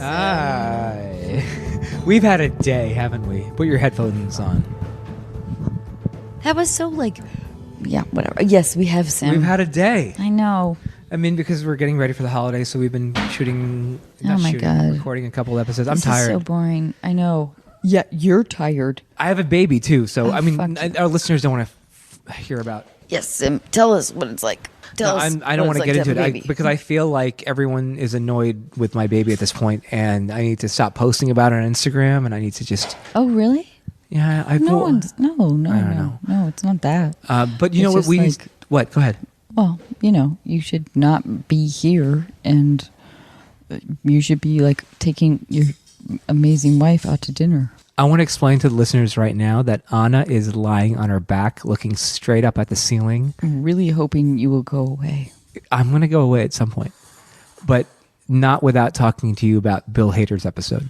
Hi. We've had a day, haven't we? Put your headphones on. That was so yeah, whatever. Yes, we have, Sam. We've had a day. I know. I mean, because we're getting ready for the holidays, so we've been God. recording a couple episodes. I'm This tired. is so boring. I know. Yeah, you're tired. I have a baby too, so Oh, I mean, fuck. our listeners don't want to hear about. Yes, Sam. Tell us what it's like. I don't want to get into it because I feel like everyone is annoyed with my baby at this point, and I need to stop posting about it on Instagram, and I need to just. Oh, really? Yeah, I No, feel. no, it's not that. But you know what? What? Go ahead. Well, you should not be here, and you should be taking your amazing wife out to dinner. I want to explain to the listeners right now that Anna is lying on her back, looking straight up at the ceiling. I'm really hoping you will go away. I'm going to go away at some point, but not without talking to you about Bill Hader's episode.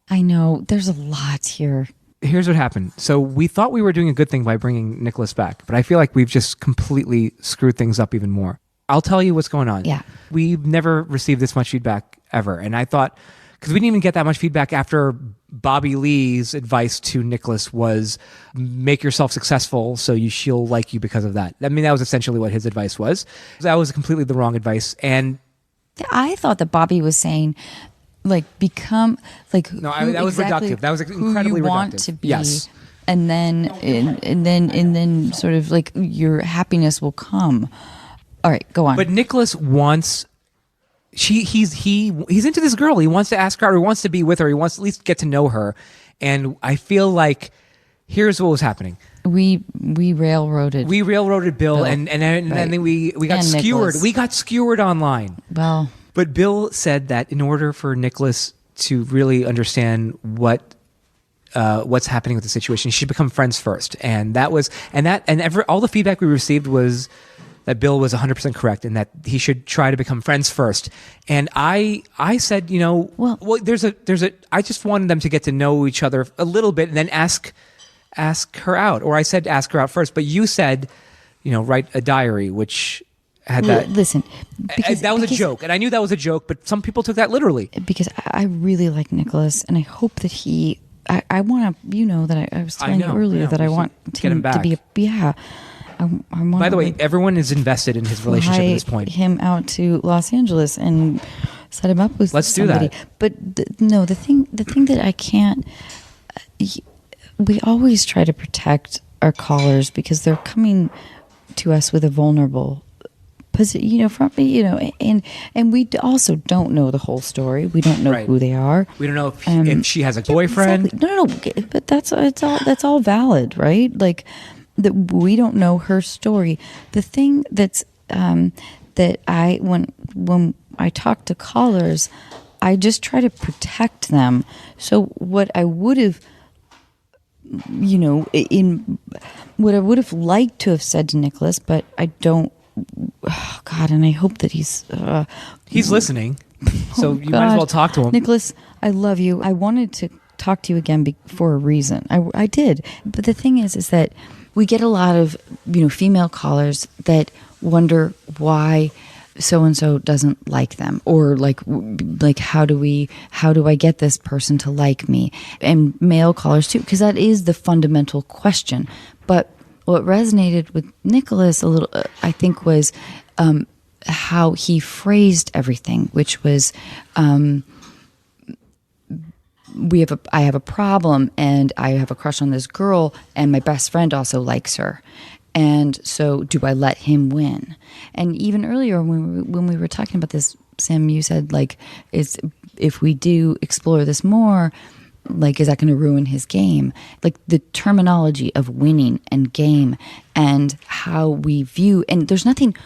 I know. There's a lot here. Here's what happened. So we thought we were doing a good thing by bringing Nicholas back, but I feel like we've just completely screwed things up even more. I'll tell you what's going on. Yeah. We've never received this much feedback ever. And I thought, because we didn't even get that much feedback after Bobby Lee's advice to Nicholas was make yourself successful so she'll like you because of that. I mean, that was essentially what his advice was. That was completely the wrong advice. And I thought that Bobby was saying, become no, that was reductive. That was incredibly who you reductive. Want to be, yes, and then sort of your happiness will come. All right, go on. But Nicholas wants. He's into this girl. He wants to ask her out, or he wants to be with her. He wants to at least get to know her. And I feel like here's what was happening. We railroaded Bill, and then we got And skewered. Nicholas. We got skewered online. Well, But Bill said that in order for Nicholas to really understand what's happening with the situation, he should become friends first. And all the feedback we received was that Bill was 100% correct and that he should try to become friends first. And I said, I just wanted them to get to know each other a little bit and then ask her out. Or I said ask her out first, but you said, write a diary, which had that. Listen, that was a joke, and I knew that was a joke, but some people took that literally. Because I really like Nicholas, and I hope that he. I want to. That I was telling you earlier that I want him back. To be. Yeah. I want. By the way, everyone is invested in his relationship at this point. Him out to Los Angeles and set him up with. Let's somebody. do that. But the thing that I can't. We always try to protect our callers because they're coming to us with a vulnerable. And we also don't know the whole story. We don't know who they are. We don't know if she has a boyfriend. Exactly. No. But that's all valid, right? That we don't know her story. The thing that's that when I talk to callers, I just try to protect them. So what I would have. What I would have liked to have said to Nicholas, but I don't. Oh God, and I hope that he's listening, so you might as well talk to him. Nicholas, I love you. I wanted to talk to you again for a reason. I did, but the thing is that we get a lot of female callers that wonder why so and so doesn't like them, or how do I get this person to like me? And male callers too, because that is the fundamental question. But what resonated with Nicholas a little, I think, was how he phrased everything, which was, I have a problem, and I have a crush on this girl, and my best friend also likes her. And so do I let him win? And even earlier when we were talking about this, Sam, you said, if we do explore this more, is that going to ruin his game? The terminology of winning and game and how we view, and there's nothing,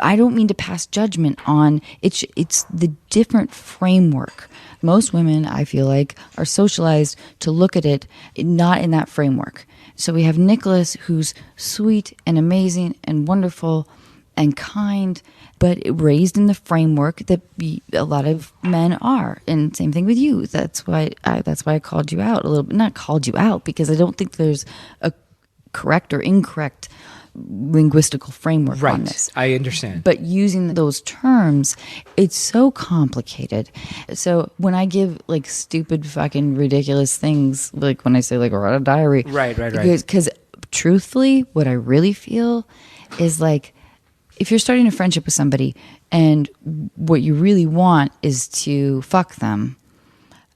I don't mean to pass judgment on, it's the different framework. Most women, I feel like, are socialized to look at it not in that framework. So we have Nicholas, who's sweet and amazing and wonderful and kind, but raised in the framework that a lot of men are. And same thing with you. That's why I called you out a little bit. Not called you out, because I don't think there's a correct or incorrect linguistical framework on this. I understand. But using those terms, it's so complicated. So when I give like stupid fucking ridiculous things, like when I say like write a diary. Right. Because truthfully, what I really feel is like, if you're starting a friendship with somebody and what you really want is to fuck them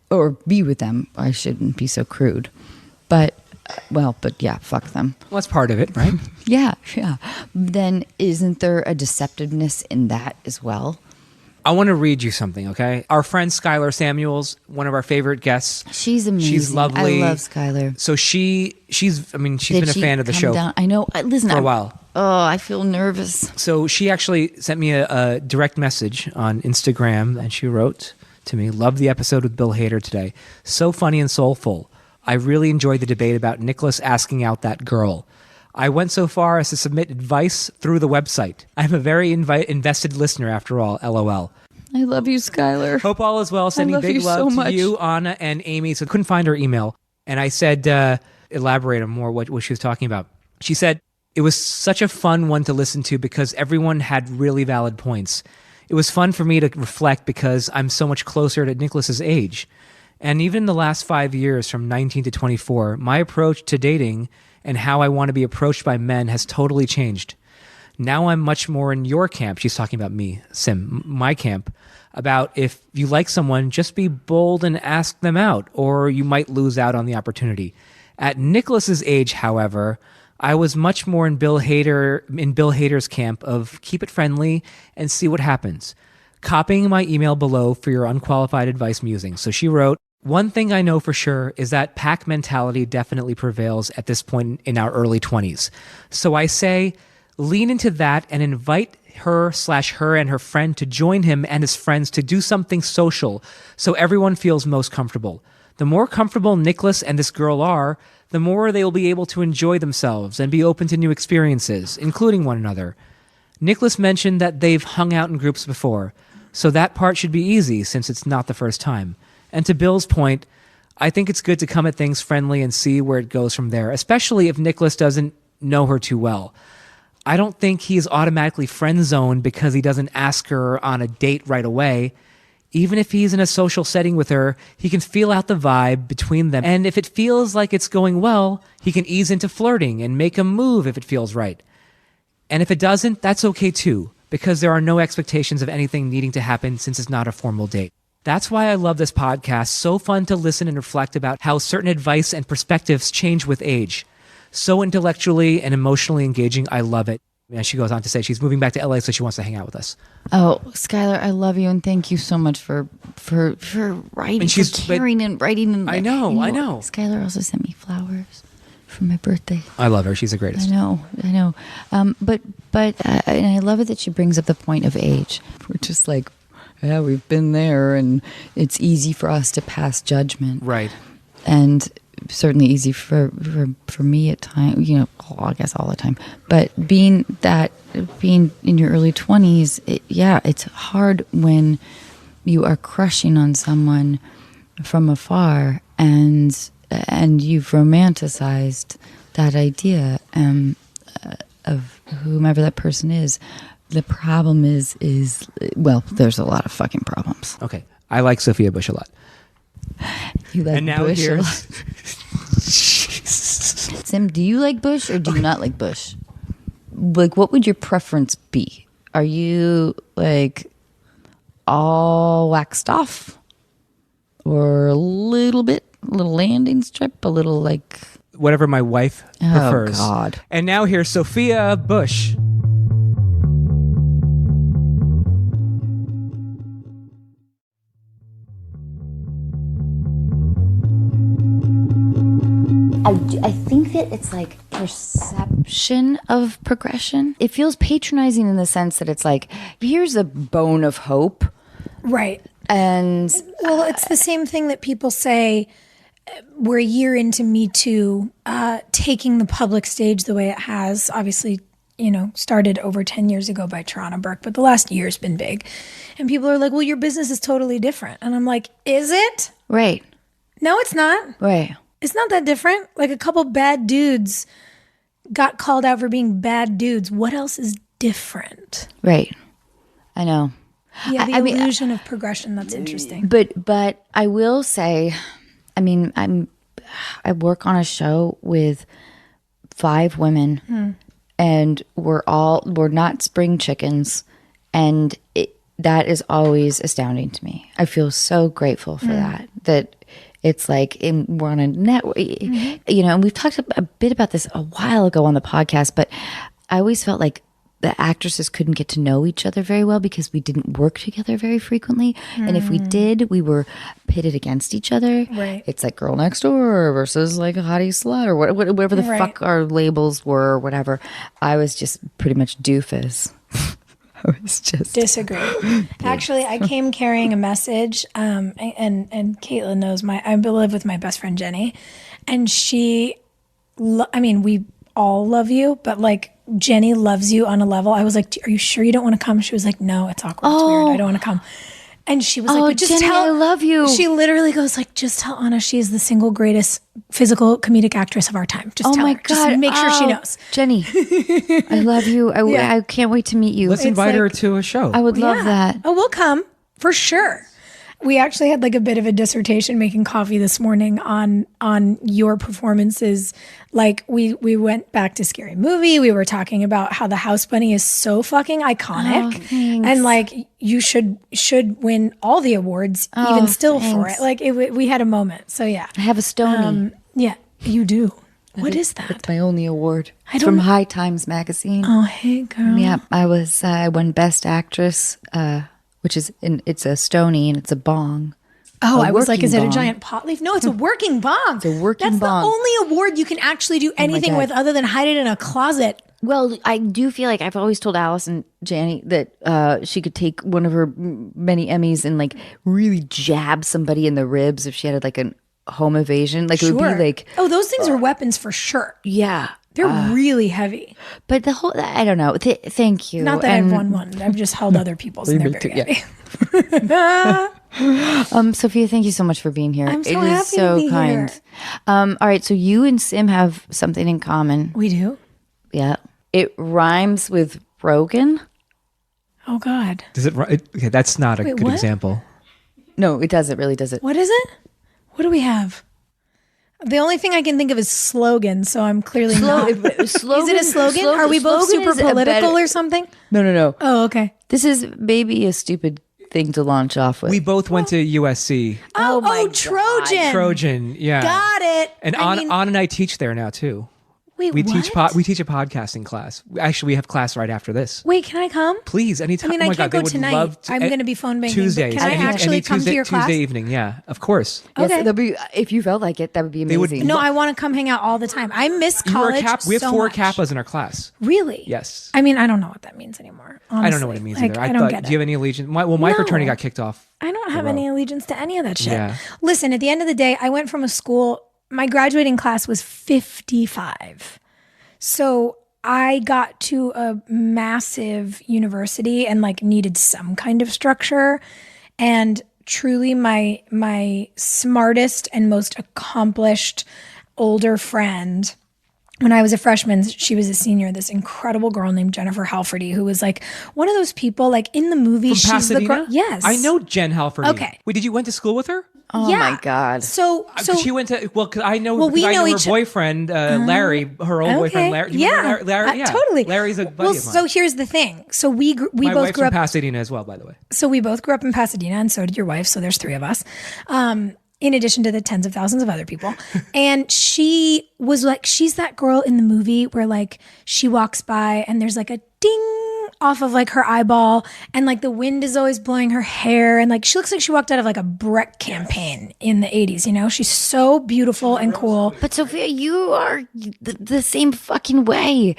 or be with them, I shouldn't be so crude. But yeah, fuck them. Well, that's part of it, right? Yeah. Then isn't there a deceptiveness in that as well? I want to read you something, okay? Our friend Skylar Samuels, one of our favorite guests. She's amazing. She's lovely. I love Skylar. So she's been a fan of the show I know. Listen, for a while. Oh, I feel nervous. So she actually sent me a direct message on Instagram, and she wrote to me, "Love the episode with Bill Hader today. So funny and soulful. I really enjoyed the debate about Nicholas asking out that girl. I went so far as to submit advice through the website. I'm a very invested listener after all, LOL. I love you, Skylar. Hope all is well. Sending big love to you, Anna, and Amy." So I couldn't find her email. And I said, elaborate on more what she was talking about. She said, "It was such a fun one to listen to because everyone had really valid points. It was fun for me to reflect because I'm so much closer to Nicholas's age. And even in the last 5 years, from 19 to 24, my approach to dating and how I want to be approached by men has totally changed. Now I'm much more in your camp." She's talking about me, Sim, my camp. "About if you like someone, just be bold and ask them out, or you might lose out on the opportunity. At Nicholas's age, however, I was much more in Bill Hader's camp of keep it friendly and see what happens. Copying my email below for your unqualified advice musings." So she wrote, "One thing I know for sure is that pack mentality definitely prevails at this point in our early 20s. So I say, lean into that and invite her and her friend to join him and his friends to do something social so everyone feels most comfortable. The more comfortable Nicholas and this girl are, the more they will be able to enjoy themselves and be open to new experiences, including one another. Nicholas mentioned that they've hung out in groups before, so that part should be easy since it's not the first time. And to Bill's point, I think it's good to come at things friendly and see where it goes from there, especially if Nicholas doesn't know her too well. I don't think he's automatically friend-zoned because he doesn't ask her on a date right away. Even if he's in a social setting with her, he can feel out the vibe between them. And if it feels like it's going well, he can ease into flirting and make a move if it feels right. And if it doesn't, that's okay too, because there are no expectations of anything needing to happen since it's not a formal date. That's why I love this podcast. So fun to listen and reflect about how certain advice and perspectives change with age. So intellectually and emotionally engaging. I love it." And she goes on to say she's moving back to LA, so she wants to hang out with us. Oh, Skylar, I love you and thank you so much for writing, and for caring and writing. And I know. Skylar also sent me flowers for my birthday. I love her. She's the greatest. I know. But and I love it that she brings up the point of age. We're just like, yeah, we've been there, and it's easy for us to pass judgment, right? And certainly easy for me at times, I guess all the time. But being in your early 20s, it's hard when you are crushing on someone from afar and you've romanticized that idea of whomever that person is. The problem is there's a lot of fucking problems. Okay. I like Sophia Bush a lot. You like and now Bush here's... a lot. Sim, do you like Bush or do you not like Bush? Like, what would your preference be? Are you like all waxed off, or a little landing strip, a little like whatever my wife prefers? Oh God! And now here's Sophia Bush. I think that it's like perception of progression. It feels patronizing in the sense that it's like, here's a bone of hope. Right. And well, it's the same thing that people say. We're a year into Me Too, taking the public stage the way it has. Obviously, started over 10 years ago by Tarana Burke, but the last year's been big. And people are like, well, your business is totally different. And I'm like, is it? Right. No, it's not. Right. It's not that different. Like a couple bad dudes got called out for being bad dudes. What else is different? Right. I know. Yeah, the illusion of progression. That's interesting. But I will say, I mean, I work on a show with 5 women, and we're not spring chickens, and that is always astounding to me. I feel so grateful for that it's like we're on a network, you know, and we've talked a bit about this a while ago on the podcast, but I always felt like the actresses couldn't get to know each other very well because we didn't work together very frequently. And if we did, we were pitted against each other. Right. It's like Girl Next Door versus like a hottie slut or whatever the fuck our labels were or whatever. I was just pretty much doofus. I was just disagree. Actually, I came carrying a message, and Caitlin knows I live with my best friend Jenny, and she, I mean, we all love you, but like Jenny loves you on a level. I was like, "Are you sure you don't want to come?" She was like, "No, it's awkward. It's weird. I don't want to come." And she was like, "But just Jenny, tell." I love you. She literally goes like, "Just tell Anna she is the single greatest physical comedic actress of our time. Just tell her. Just make sure she knows." Jenny, I love you. I can't wait to meet you. Let's invite her to a show. I would love that. Oh, we'll come for sure. We actually had like a bit of a dissertation making coffee this morning on your performances. Like we went back to Scary Movie. We were talking about how the House Bunny is so fucking iconic, and like you should win all the awards, even still for it. Like we had a moment. So yeah, I have a Stony. yeah, you do. What is that? It's my only award. It's from High Times magazine. Oh, hey girl. Yeah, I won Best Actress, which is it's a Stony and it's a bong. Oh, I was working like, is it a bong. giant pot leaf? No, it's a working bong. It's a working bong. That's the only award you can actually do anything God. with other than hide it in a closet. Well, I do feel like I've always told Allison Janney that she could take one of her many Emmys and like really jab somebody in the ribs if she had like a home evasion. Like it would be like, oh, those things are weapons for sure. yeah. They're really heavy. But the whole, I don't know. Thank you. Not that I've won one. I've just held other people's and they're very heavy. Sophia, thank you so much for being here. I'm so it happy is so to be kind. here. All right, so you and Sim have something in common. We do? Yeah. It rhymes with Rogan. Oh, God. Does it? Okay, that's not a good what? example. No, it doesn't really, does it? What is it? What do we have? The only thing I can think of is slogan, so I'm clearly not. Is it a slogan? Are we both super political or something? No. Oh, okay. This is maybe a stupid thing to launch off with. We both went to USC. Oh, Trojan. Trojan, yeah. Got it. And Anna and I teach there now too. Wait, We what? we teach a podcasting class. Actually, we have class right after this. Wait, can I come? Please, anytime. I mean, oh my I can't God, go they would tonight. love to- I'm going to be phone banking. Tuesdays. But can I actually come to your class? Tuesday evening, yeah, of course. Yes, Okay. that'd be, if you felt like it, that would be would- amazing. No, I want to come hang out all the time. I miss You were a college. we have so 4 much. Kappas in our class. Really? Yes. I mean, I don't know what that means anymore. Honestly. I don't know what it means Like, either. I I don't thought, get do you have any allegiance? My fraternity No. got kicked off. I don't have any allegiance to any of that shit. Yeah. Listen, at the end of the day, I went from a school, my graduating class was 55. So I got to a massive university and like needed some kind of structure. And truly my smartest and most accomplished older friend, when I was a freshman, she was a senior, this incredible girl named Jennifer Halferty, who was like one of those people like in the movie. From She's Pasadena? the girl. Yes. I know Jen Halford. Okay. Wait, did you went to school with her? Oh Yeah. my God. So She went to, well, cause I know, Well, we because I know know her each- boyfriend, Larry, her old boyfriend, Larry. Do you remember Larry? Yeah. Totally. Larry's a buddy well, of mine. so here's the thing. So we My both wife's grew from up. Pasadena as well, by the way. So we both grew up in Pasadena, and so did your wife. So there's 3 of us, in addition to the tens of thousands of other people. And she was like, she's that girl in the movie where like she walks by and there's like a ding off of like her eyeball, and like the wind is always blowing her hair, and like she looks like she walked out of like a Breck campaign in the 80s. You know, she's so beautiful and cool. But Sophia, you are the same fucking way.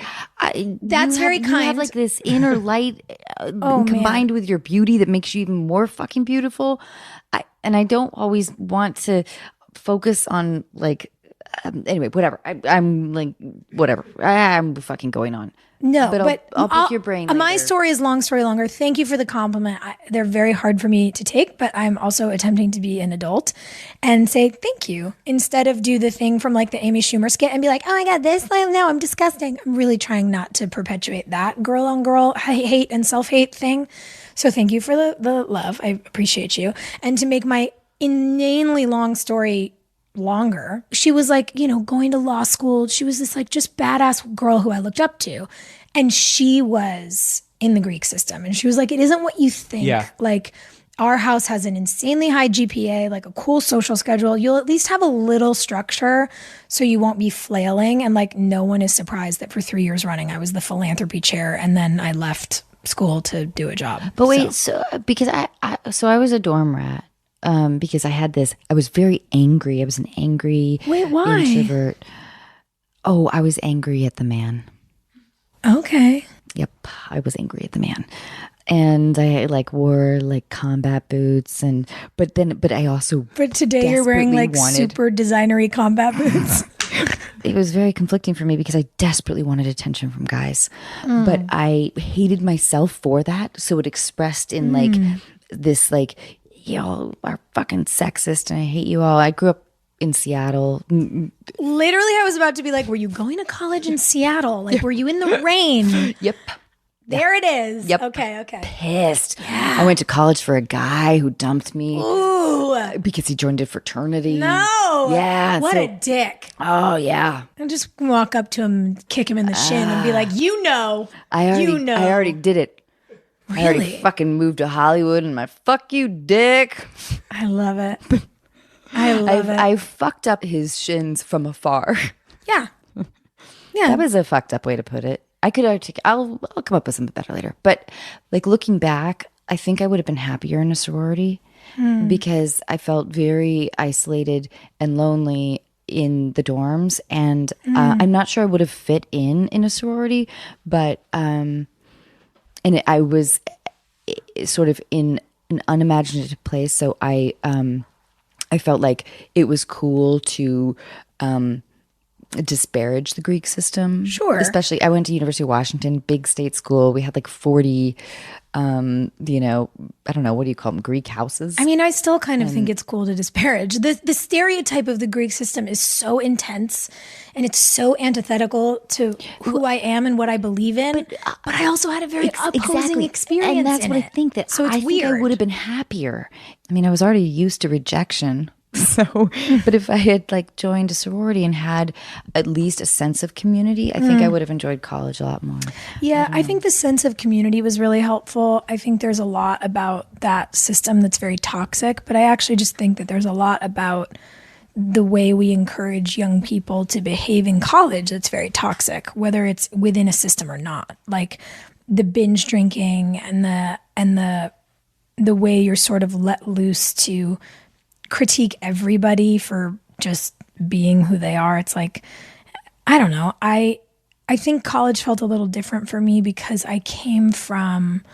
That's very You have kind. like this inner light combined with your beauty that makes you even more fucking beautiful. And I don't always want to focus on like Anyway, whatever. I'm like, whatever. I'm fucking going on. No, but I'll pick your brain My later. story is long story longer. Thank you for the compliment. They're very hard for me to take, but I'm also attempting to be an adult and say thank you instead of do the thing from like the Amy Schumer skit and be like, oh, I got this. No, I'm disgusting. I'm really trying not to perpetuate that girl on girl hate and self-hate thing. So thank you for the love. I appreciate you. And to make my inanely long story longer, she was like, going to law school. She was this like just badass girl who I looked up to. And she was in the Greek system. And she was like, it isn't what you think. Yeah. Like our house has an insanely high GPA, like a cool social schedule. You'll at least have a little structure so you won't be flailing. And like no one is surprised that for 3 years running, I was the philanthropy chair. And then I left school to do a job. But wait, so because I was a dorm rat. Because I was very angry. I was an angry why? introvert. Oh, I was angry at the man. Okay. Yep, I was angry at the man. And I like wore like combat boots but I also But today you're wearing like super designery combat boots. It was very conflicting for me because I desperately wanted attention from guys. But I hated myself for that. So it expressed in like this like, y'all are fucking sexist and I hate you all. I grew up in Seattle. Literally, I was about to be like, were you going to college in Seattle? Like, were you in the rain? Yep. There it is. Yep. Okay. Pissed. Yeah. I went to college for a guy who dumped me. Ooh. Because he joined a fraternity. No. Yeah. What a dick. Oh, yeah. And just walk up to him, kick him in the shin and be like, I already did it. Really? I already fucking moved to Hollywood and my fuck you, dick. I love it. I love it. I fucked up his shins from afar. Yeah. Yeah. That was a fucked up way to put it. I could I'll come up with something better later. But like looking back, I think I would have been happier in a sorority because I felt very isolated and lonely in the dorms. And I'm not sure I would have fit in a sorority, but I was sort of in an unimaginative place. So I felt like it was cool to disparage the Greek system. Sure. Especially, I went to University of Washington, big state school. We had like 40, I don't know, what do you call them? Greek houses? I mean, I still kind of think it's cool to disparage. The stereotype of the Greek system is so intense and it's so antithetical to who I am and what I believe in. But I also had a very opposing experience. And that's in what it. I think that So it's think I weird. would have been happier. I mean, I was already used to rejection. So, but if I had like joined a sorority and had at least a sense of community, I think I would have enjoyed college a lot more. Yeah, I think the sense of community was really helpful. I think there's a lot about that system that's very toxic, but I actually just think that there's a lot about the way we encourage young people to behave in college that's very toxic, whether it's within a system or not. Like the binge drinking and the way you're sort of let loose to critique everybody for just being who they are. It's like, I don't know. I think college felt a little different for me because I came from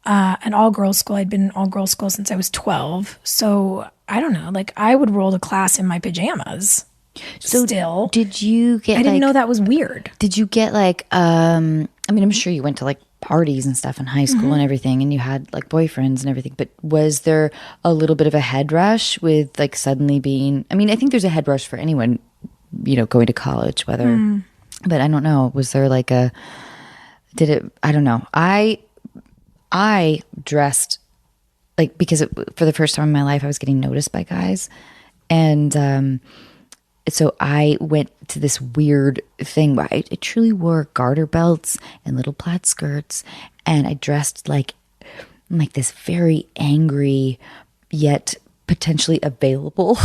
an all-girls school. I'd been in all-girls school since I was 12. So I don't know. Like I would roll to class in my pajamas. So still, did you get? I didn't know that was weird. Did you get like? I mean, I'm sure you went to like parties and stuff in high school and everything, and you had like boyfriends and everything. But was there a little bit of a head rush with like suddenly being? I mean, I think there's a head rush for anyone, going to college, whether. But I don't know. Was there like a? Did it? I don't know. I dressed like because for the first time in my life I was getting noticed by guys, and so I went to this weird thing where I truly wore garter belts and little plaid skirts, and I dressed like this very angry yet potentially available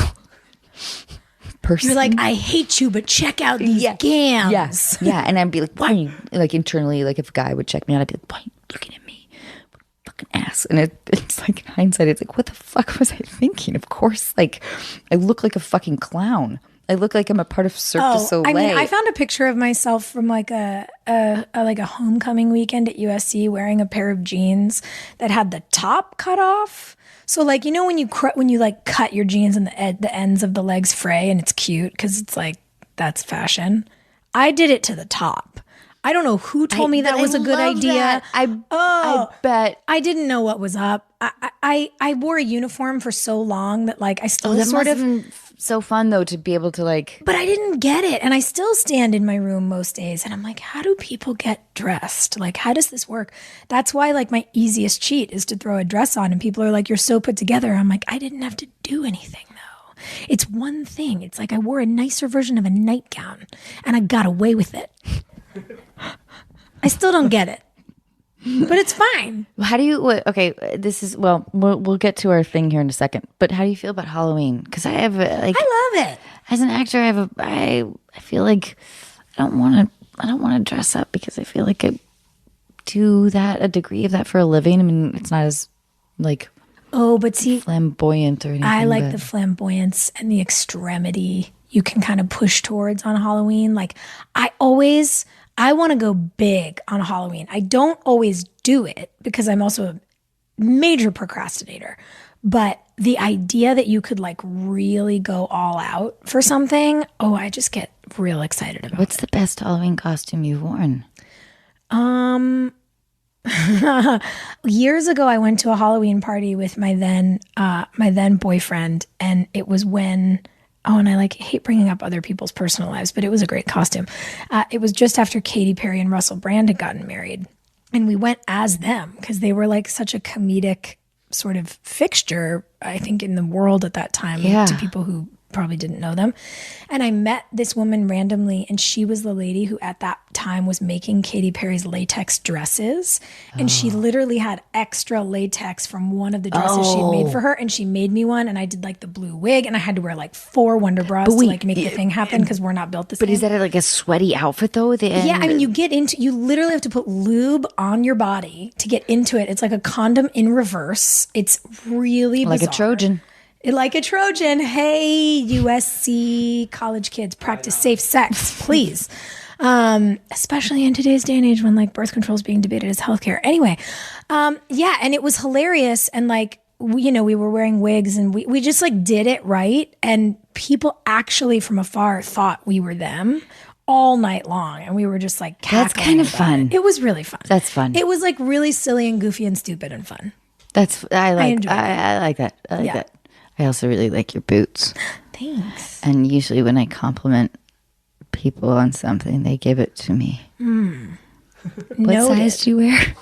person. You're like, I hate you, but check out these gams. Yes. Yeah. And I'd be like, why are you, like internally, like if a guy would check me out, I'd be like, why are you looking at me? Fucking ass. And it's like in hindsight, it's like, what the fuck was I thinking? Of course, like I look like a fucking clown. I look like I'm a part of Cirque du Soleil. I mean, I found a picture of myself from like a homecoming weekend at USC wearing a pair of jeans that had the top cut off. So like, when you like cut your jeans and the ends of the legs fray, and it's cute because it's like that's fashion. I did it to the top. I don't know who told me that was a good idea. I bet. I didn't know what was up. I wore a uniform for so long that like I still That sort must of. have been so fun though to be able to like. But I didn't get it. And I still stand in my room most days. And I'm like, how do people get dressed? Like, how does this work? That's why like my easiest cheat is to throw a dress on. And people are like, you're so put together. I'm like, I didn't have to do anything though. It's one thing. It's like I wore a nicer version of a nightgown and I got away with it. I still don't get it. But it's fine. How do you? Okay, this is we'll get to our thing here in a second. But how do you feel about Halloween? Because I have like I love it. as an actor, I feel like I don't want to dress up because I feel like I do that a degree of that for a living. I mean, it's not as like but see, flamboyant or anything. I like the flamboyance and the extremity you can kind of push towards on Halloween. Like I want to go big on Halloween. I don't always do it because I'm also a major procrastinator. But the idea that you could like really go all out for something, I just get real excited about What's the best Halloween costume you've worn? Years ago, I went to a Halloween party with my then boyfriend, and it was when. Oh, and I like hate bringing up other people's personal lives, but it was a great costume. It was just after Katy Perry and Russell Brand had gotten married. And we went as them because they were like such a comedic sort of fixture, I think, in the world at that time to people who probably didn't know them. And I met this woman randomly, and she was the lady who at that time was making Katy Perry's latex dresses. And she literally had extra latex from one of the dresses she'd made for her, and she made me one, and I did like the blue wig, and I had to wear like 4 Wonder Bras to like make the thing happen because we're not built the same. But is that like a sweaty outfit though? Yeah, I mean, you literally have to put lube on your body to get into it. It's like a condom in reverse. It's really like bizarre. a Trojan. Like a Trojan. Hey, USC college kids, practice safe sex, please. Especially in today's day and age when like birth control is being debated as healthcare. Anyway, and it was hilarious. And like, we were wearing wigs and we just like did it right. And people actually from afar thought we were them all night long. And we were just like cackling. That's kind of fun. It was really fun. That's fun. It was like really silly and goofy and stupid and fun. I like enjoyed it. I like that. I like that. I also really like your boots. Thanks. And usually when I compliment people on something, they give it to me. What size do you wear?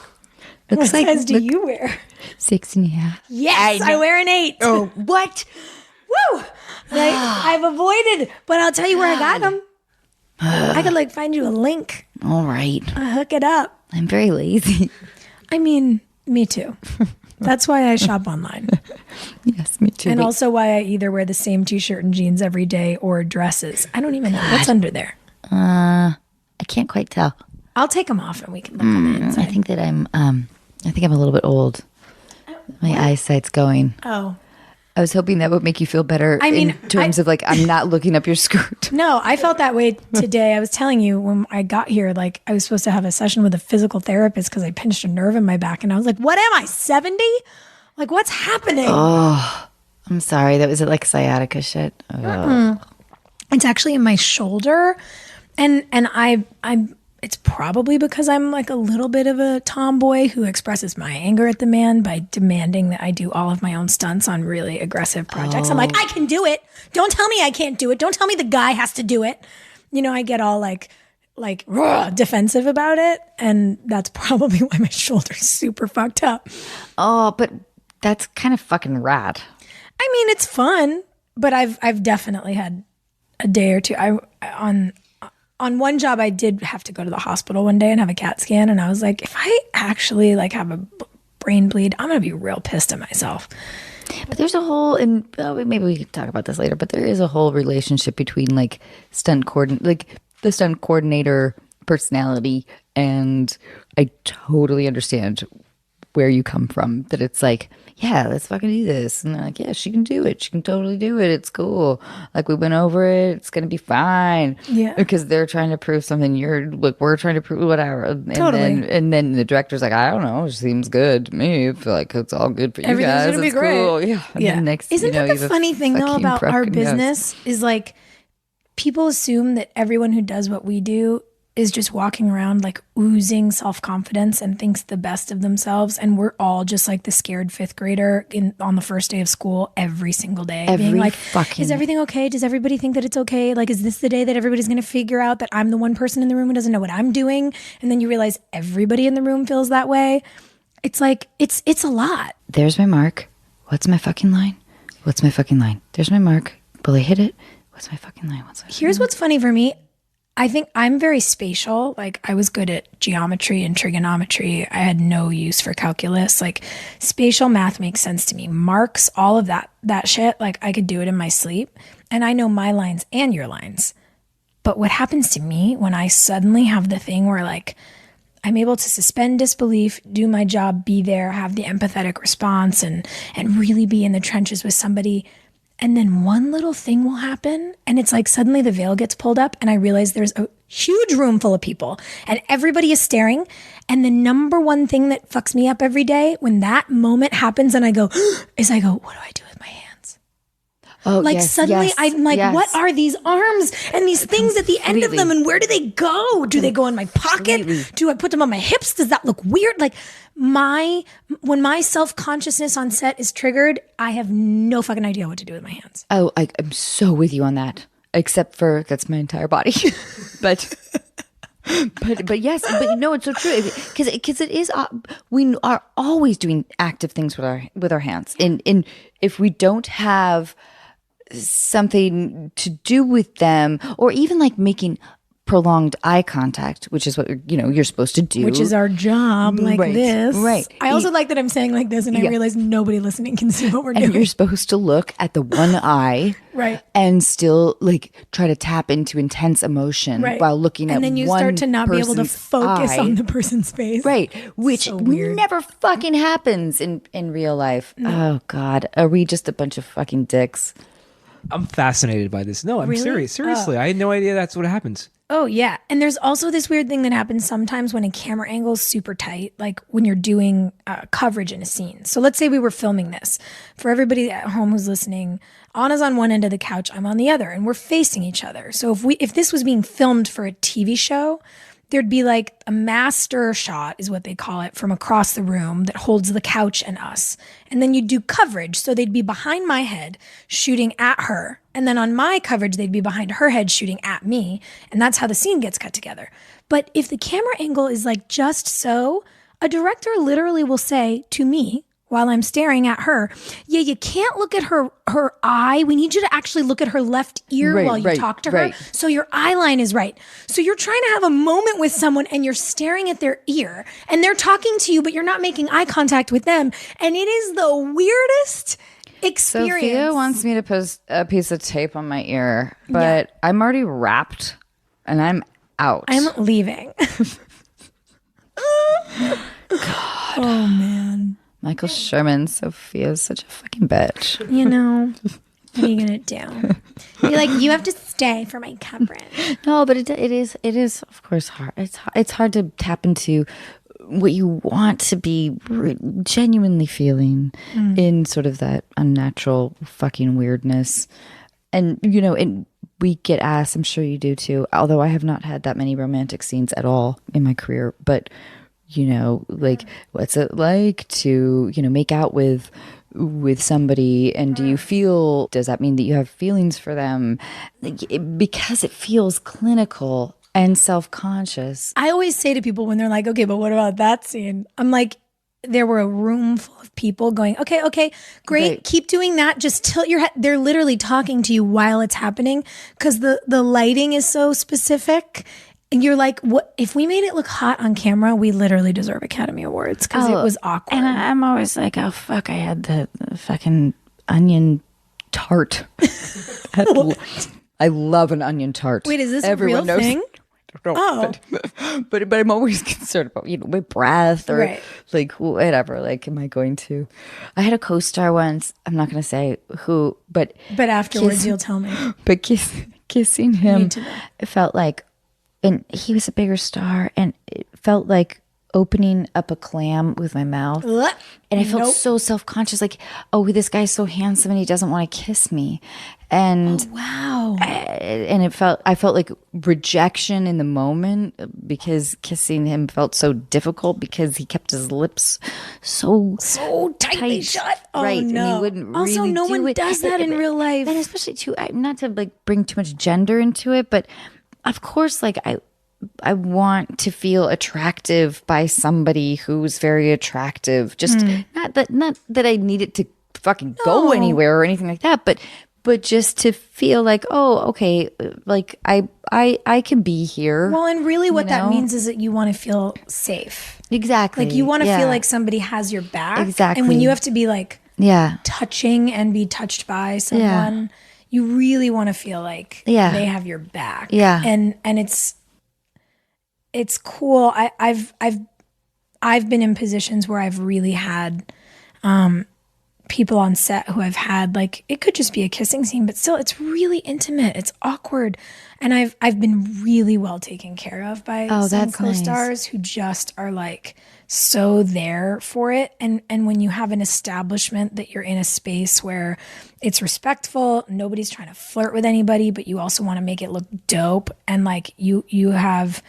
What size do you wear? 6.5. Yes, I wear an 8. Oh, what? Woo! I've avoided, but I'll tell you where I got them. I could like find you a link. All right. Hook it up. I'm very lazy. I mean, me too. That's why I shop online. Yes, me too. And also why I either wear the same t-shirt and jeans every day or dresses. I don't even know what's under there. I can't quite tell. I'll take them off and we can look on the inside. I think that I'm a little bit old. My eyesight's going. Oh. I was hoping that would make you feel better in terms of like I'm not looking up your skirt. No, I felt that way today. I was telling you when I got here, like I was supposed to have a session with a physical therapist because I pinched a nerve in my back. And I was like, what am I, 70? Like, what's happening? Oh, I'm sorry. That was like sciatica shit. It's actually in my shoulder. And I'm it's probably because I'm like a little bit of a tomboy who expresses my anger at the man by demanding that I do all of my own stunts on really aggressive projects. I'm like, I can do it. Don't tell me I can't do it. Don't tell me the guy has to do it. I get all like defensive about it. And that's probably why my shoulder's super fucked up. Oh, but that's kind of fucking rad. I mean, it's fun, but I've definitely had a day or two. On one job, I did have to go to the hospital one day and have a CAT scan. And I was like, if I actually like have a brain bleed, I'm going to be real pissed at myself. But there's a whole, and maybe we could talk about this later, but there is a whole relationship between like the stunt coordinator personality. And I totally understand where you come from, that it's like, yeah, let's fucking do this. And they're like, yeah, she can do it. She can totally do it. It's cool. Like, we went over it. It's going to be fine. Yeah. Because they're trying to prove something. We're trying to prove whatever. Totally. And then the director's like, I don't know. It seems good to me. I feel like it's all good for you Everything's guys. gonna be It's great. cool. Yeah. And then next, Isn't that you the have funny thing though fucking about our fucking- yes. business is like, people assume that everyone who does what we do is just walking around like oozing self-confidence and thinks the best of themselves. And we're all just like the scared fifth grader on the first day of school every single day. Being like, is everything okay? Does everybody think that it's okay? Like, is this the day that everybody's going to figure out that I'm the one person in the room who doesn't know what I'm doing? And then you realize everybody in the room feels that way. It's like, it's a lot. There's my mark. What's my fucking line? What's my fucking line? There's my mark. Will I hit it? What's my fucking line? Here's what's funny for me. I think I'm very spatial. Like, I was good at geometry and trigonometry. I had no use for calculus. Like, spatial math makes sense to me. Marks, all of that shit, like, I could do it in my sleep. And I know my lines and your lines. But what happens to me when I suddenly have the thing where, like, I'm able to suspend disbelief, do my job, be there, have the empathetic response, and really be in the trenches with somebody. And then one little thing will happen, and it's like suddenly the veil gets pulled up, and I realize there's a huge room full of people, and everybody is staring. And the number one thing that fucks me up every day when that moment happens, and I go, what do I do with my hands? Oh, like yes, suddenly yes, I'm like, yes. What are these arms and these things at the end of them, and where do they go? Do they go in my pocket? Do I put them on my hips? Does that look weird? Like when my self-consciousness on set is triggered, I have no fucking idea what to do with my hands. Oh, I'm so with you on that. Except for that's my entire body. but yes, but you know, it's so true because it is. We are always doing active things with our hands, and if we don't have something to do with them, or even like making prolonged eye contact, which is what you're supposed to do, which is our job, like this. Right. I also like that I'm saying like this, and I realize nobody listening can see what we're doing. And you're supposed to look at the one eye, right, and still like try to tap into intense emotion while looking at one. And then you start to not be able to focus on the person's face, right? Which never fucking happens in real life. No. Oh God, are we just a bunch of fucking dicks? I'm fascinated by this. No, I'm really? serious. Seriously, I had no idea that's what happens. Oh, yeah. And there's also this weird thing that happens sometimes when a camera angle is super tight, like when you're doing coverage in a scene. So let's say we were filming this. For everybody at home who's listening, Anna's on one end of the couch, I'm on the other, and we're facing each other. So if this was being filmed for a TV show, there'd be like a master shot, is what they call it, from across the room that holds the couch and us. And then you'd do coverage. So they'd be behind my head shooting at her. And then on my coverage, they'd be behind her head shooting at me. And that's how the scene gets cut together. But if the camera angle is like just so, a director literally will say to me, while I'm staring at her, yeah, you can't look at her eye. We need you to actually look at her left ear while you talk to her. So your eye line is right. So you're trying to have a moment with someone and you're staring at their ear and they're talking to you, but you're not making eye contact with them. And it is the weirdest experience. Sophia wants me to put a piece of tape on my ear, but I'm already wrapped and I'm out. I'm leaving. God. Oh, man. Michael Sherman, Sophia's such a fucking bitch. You know, what are you gonna do? You're like, you have to stay for my coverage. No, but it is of course hard. It's hard to tap into what you want to be genuinely feeling in sort of that unnatural fucking weirdness. And and we get asked, I'm sure you do too, although I have not had that many romantic scenes at all in my career, but like, what's it like to, make out with somebody? And does that mean that you have feelings for them? Because it feels clinical and self-conscious. I always say to people when they're like, okay, but what about that scene? I'm like, there were a room full of people going, okay, great. Keep doing that. Just tilt your head. They're literally talking to you while it's happening because the lighting is so specific. And you're like, what if we made it look hot on camera? We literally deserve Academy Awards because it was awkward. And I'm always like, oh fuck, I had the fucking onion tart. I love an onion tart. Wait, is this a real thing? But I'm always concerned about my breath or like whatever. Like, am I going to? I had a co-star once. I'm not going to say who, but afterwards you'll tell me. But kissing him, it felt like. And he was a bigger star, and it felt like opening up a clam with my mouth. Ugh. And I felt Nope. so self-conscious, like, oh, this guy's so handsome and he doesn't want to kiss me. And Wow. I felt like rejection in the moment because kissing him felt so difficult because he kept his lips so tightly shut. Oh, right, no. and he wouldn't Also, really no do one it. does that in real life. And especially too, not to like bring too much gender into it, but of course, like I want to feel attractive by somebody who's very attractive. Just not that I need it to fucking go anywhere or anything like that, but just to feel like, oh, okay, like I can be here. Well, and really what that know? means is that you want to feel safe. Exactly. Like you want to Yeah. feel like somebody has your back. Exactly. And when you have to be like Yeah. touching and be touched by someone, you really want to feel like Yeah. they have your back. Yeah. And it's cool. I've been in positions where I've really had people on set who I've had, like, it could just be a kissing scene, but still it's really intimate. It's awkward. And I've been really well taken care of by some that's nice. co-stars who just are like so there for it. And when you have an establishment that you're in a space where it's respectful, nobody's trying to flirt with anybody, but you also want to make it look dope. And like you have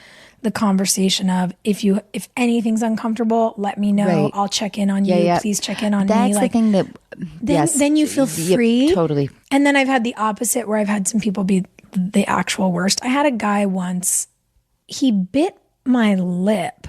the conversation of if anything's uncomfortable, let me know. Right. I'll check in on you. Yeah. Please check in on That's me. the Like thing that then you feel Yep, free. totally. And then I've had the opposite where I've had some people be the actual worst. I had a guy once, he bit my lip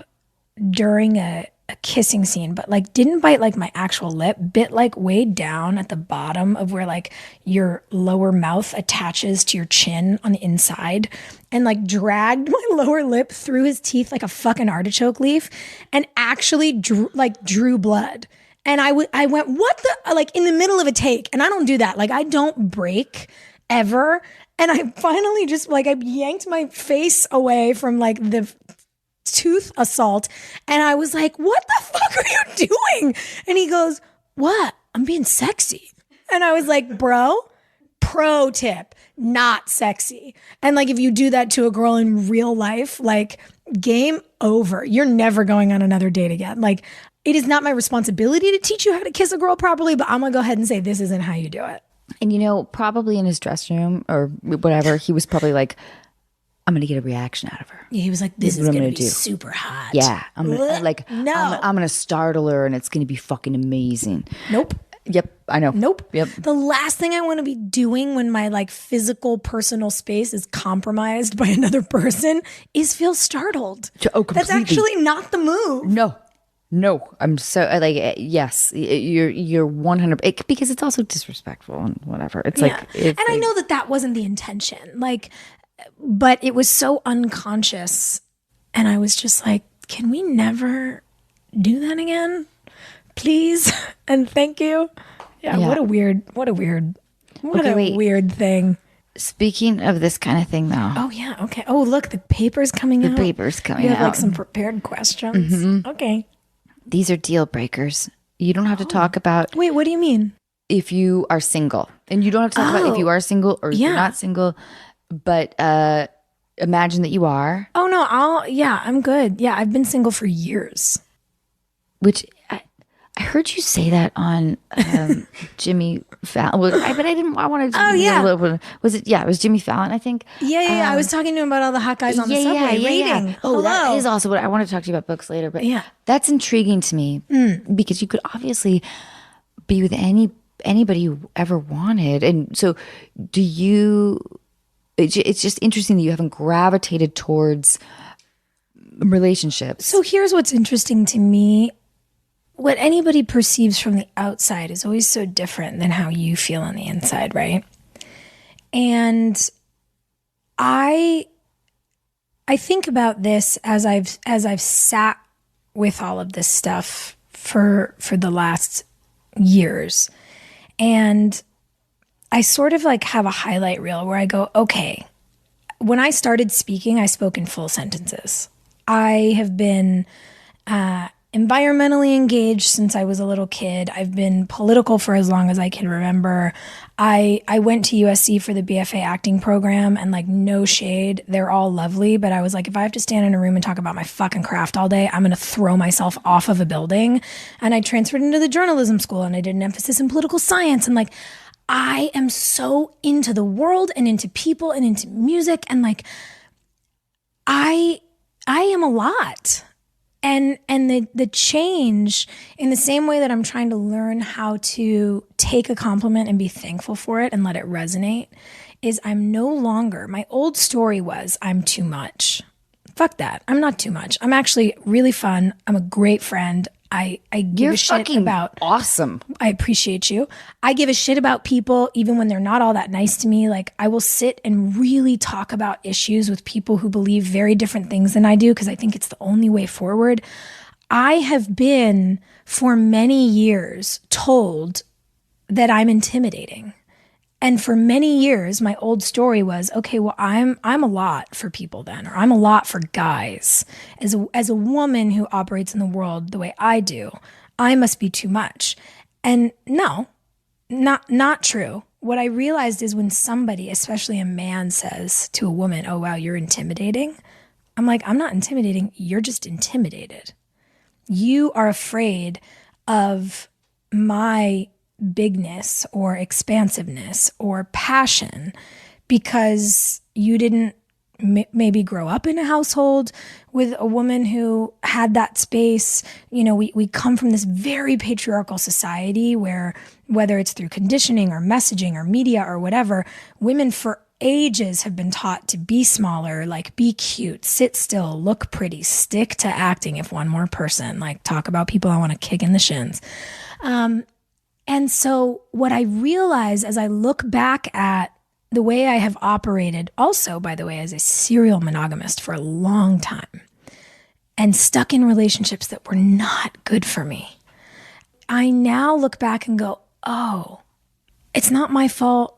during a kissing scene, but like didn't bite like my actual lip, bit like way down at the bottom of where like your lower mouth attaches to your chin on the inside, and like dragged my lower lip through his teeth like a fucking artichoke leaf, and actually drew blood. And I went, what the, like in the middle of a take. And I don't do that. Like I don't break ever. And I finally just like, I yanked my face away from like the tooth assault. And I was like, what the fuck are you doing? And he goes, what? I'm being sexy. And I was like, bro, pro tip, not sexy. And like, if you do that to a girl in real life, like game over. You're never going on another date again. Like, it is not my responsibility to teach you how to kiss a girl properly, but I'm going to go ahead and say this isn't how you do it. And you know, probably in his dressing room or whatever, he was probably like, I'm gonna get a reaction out of her. Yeah, he was like, this is what I'm going gonna to be do. super hot. Yeah, I'm gonna like, No. I'm gonna startle her, and it's gonna be fucking amazing. Nope. Yep, I know. Nope. Yep. The last thing I want to be doing when my like physical personal space is compromised by another person is feel startled. Oh, That's completely. actually not the move. No, I'm so like yes, you're 100 because it's also disrespectful and whatever. It's Yeah. like, it's And I like- know that wasn't the intention. Like, but it was so unconscious, and I was just like, can we never do that again, please? And thank you. Yeah. Yeah. What a weird wait. weird thing. Speaking of this kind of thing, though, Oh yeah. Okay. Oh look, the paper's coming out. paper's coming You have like out. some prepared questions. Okay. These are deal breakers. You don't have to talk about Wait, what do you mean? if you are single, and you don't have to talk about if you are single or if Yeah. you're not single. But imagine that you are, Oh no, I'm good. Yeah, I've been single for years. which I heard you say that on Jimmy Fallon. Well, but I didn't. I wanted to. Oh, yeah. Was it? Yeah, it was Jimmy Fallon, I think. Yeah. I was talking to him about all the hot guys on the subway rating. Oh, that Hello. is also what I want to talk to you about books later. But Yeah. that's intriguing to me because you could obviously be with anybody you ever wanted, and so do you. It's just interesting that you haven't gravitated towards relationships. So here's what's interesting to me. What anybody perceives from the outside is always so different than how you feel on the inside, right? And I think about this as I've sat with all of this stuff for the last years. And I sort of like have a highlight reel where I go, okay, when I started speaking, I spoke in full sentences. I have been environmentally engaged since I was a little kid. I've been political for as long as I can remember. I went to USC for the BFA acting program, and like, no shade, they're all lovely, but I was like, if I have to stand in a room and talk about my fucking craft all day, I'm going to throw myself off of a building. And I transferred into the journalism school, and I did an emphasis in political science, and like, I am so into the world and into people and into music, and like, I am a lot. And the change, in the same way that I'm trying to learn how to take a compliment and be thankful for it and let it resonate, is I'm no longer, my old story was I'm too much. Fuck that. I'm not too much. I'm actually really fun. I'm a great friend. I give a shit about. Awesome. I appreciate you. I give a shit about people even when they're not all that nice to me. Like, I will sit and really talk about issues with people who believe very different things than I do, because I think it's the only way forward. I have been for many years told that I'm intimidating. And for many years, my old story was, okay, well, I'm a lot for people then, or I'm a lot for guys. As a woman who operates in the world the way I do, I must be too much. And no, not true. What I realized is when somebody, especially a man, says to a woman, oh, wow, you're intimidating. I'm like, I'm not intimidating. You're just intimidated. You are afraid of my bigness or expansiveness or passion because you didn't maybe grow up in a household with a woman who had that space. You know, we come from this very patriarchal society where, whether it's through conditioning or messaging or media or whatever, women for ages have been taught to be smaller, like be cute, sit still, look pretty, stick to acting if one more person, like talk about people I want to kick in the shins. And so what I realize as I look back at the way I have operated, also, by the way, as a serial monogamist for a long time, and stuck in relationships that were not good for me, I now look back and go, oh, it's not my fault.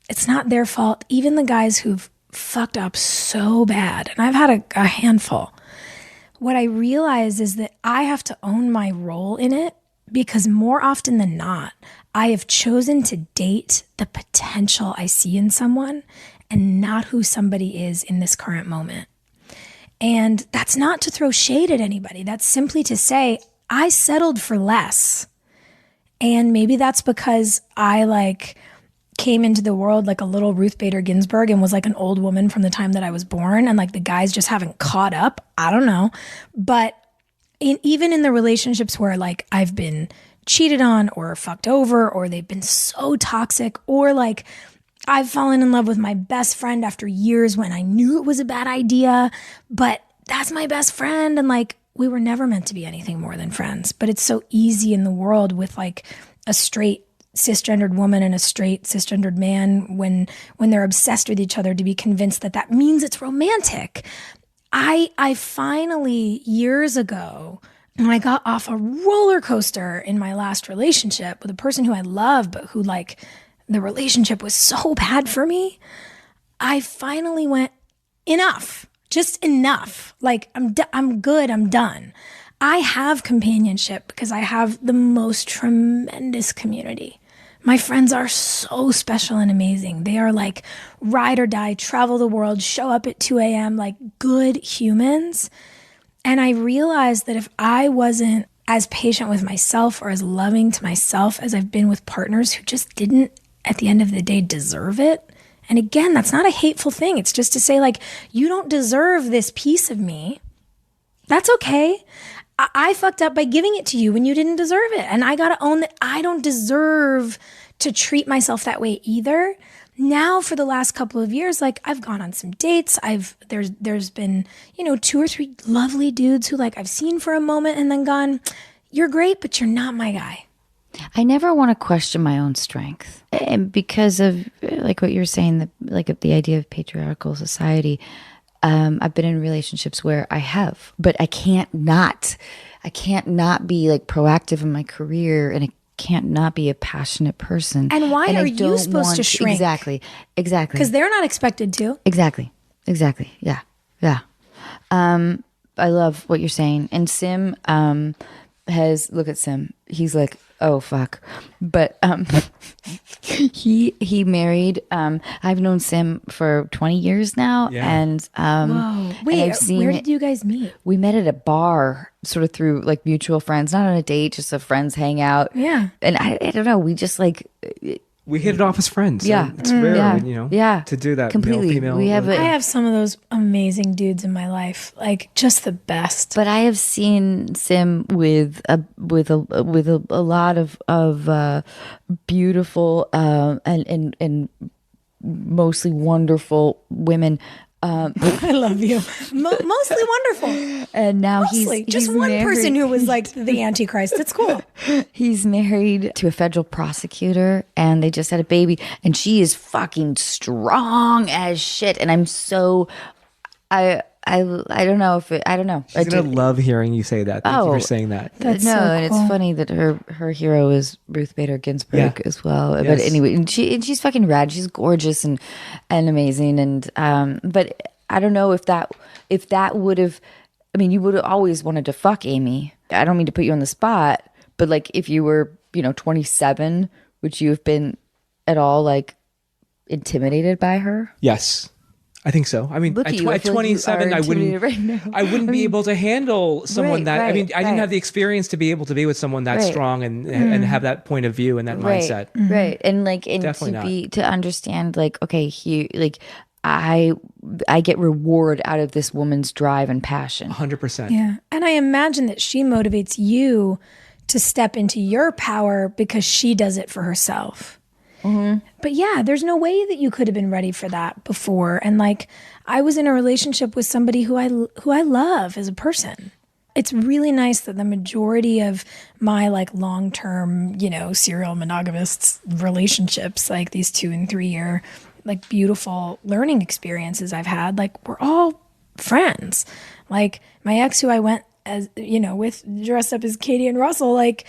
It's not their fault. Even the guys who've fucked up so bad, and I've had a handful, what I realize is that I have to own my role in it. Because more often than not, I have chosen to date the potential I see in someone and not who somebody is in this current moment. And that's not to throw shade at anybody. That's simply to say, I settled for less. And maybe that's because I came into the world like a little Ruth Bader Ginsburg and was like an old woman from the time that I was born. And like the guys just haven't caught up. I don't know. But even in the relationships where like I've been cheated on or fucked over, or they've been so toxic, or like I've fallen in love with my best friend after years when I knew it was a bad idea, but that's my best friend. And like, we were never meant to be anything more than friends. But it's so easy in the world with like a straight cisgendered woman and a straight cisgendered man when they're obsessed with each other to be convinced that that means it's romantic. I finally, years ago, when I got off a roller coaster in my last relationship with a person who I love, but who like the relationship was so bad for me, I finally went, enough, just enough. Like I'm good, I'm done. I have companionship because I have the most tremendous community. My friends are so special and amazing. They are like ride or die, travel the world, show up at 2 a.m., like good humans. And I realized that if I wasn't as patient with myself or as loving to myself as I've been with partners who just didn't, at the end of the day, deserve it. And again, that's not a hateful thing. It's just to say like, you don't deserve this piece of me. That's okay. I fucked up by giving it to you when you didn't deserve it. And I got to own that I don't deserve to treat myself that way either. Now for the last couple of years, like I've gone on some dates. There's been, 2 or 3 lovely dudes who like I've seen for a moment and then gone, you're great, but you're not my guy. I never want to question my own strength. And because of like what you're saying, the idea of patriarchal society, I've been in relationships where I have, but I can't not be like proactive in my career, and I can't not be a passionate person. And why are you supposed to shrink? Exactly. Because they're not expected to. Exactly. Yeah. I love what you're saying. And Sim, look at Sim. He's like, oh fuck. But he married. I've known Sim for 20 years now, Yeah. and Whoa. Wait, and I've seen where it- did you guys meet? we met at a bar, sort of through like mutual friends, not on a date, just a friends hangout. Yeah. And I don't know. We just like We hit it off as friends. Yeah. And it's rare, Yeah. you know, Yeah. to do that. Completely. Male, female. We have I have some of those amazing dudes in my life, like just the best. But I have seen Sim with a lot of beautiful and mostly wonderful women. I love you. Mostly wonderful. And now Mostly. Just he's one married. person who was like the Antichrist. It's cool. He's married to a federal prosecutor, and they just had a baby, and she is fucking strong as shit. And I'm so I don't know if I don't know. She's going to love hearing you say that. Thank you for saying that. That's no, so and cool. it's funny that her hero is Ruth Bader Ginsburg Yeah. as well. But Yes. anyway, and she's fucking rad. She's gorgeous and amazing. And but I don't know if that would have. I mean, you would have always wanted to fuck Amy. I don't mean to put you on the spot, but like if you were 27, would you have been at all like intimidated by her? Yes. I think so. I mean, Look at, at you. I at feel like you 27, are I wouldn't. intimidated right now. I wouldn't be able to handle someone Right, that. I mean, right, I didn't right. have the experience to be able to be with someone that Right. strong and have that point of view and that mindset. Right. And like, and Definitely to understand, like, okay, like, I get reward out of this woman's drive and passion. 100%. Yeah. And I imagine that she motivates you to step into your power because she does it for herself. But yeah, there's no way that you could have been ready for that before. And like, I was in a relationship with somebody who I love as a person. It's really nice that the majority of my like long-term, serial monogamous relationships, like these 2 and 3 year, like beautiful learning experiences I've had, like we're all friends. Like my ex who I went as, with dressed up as Katie and Russell, like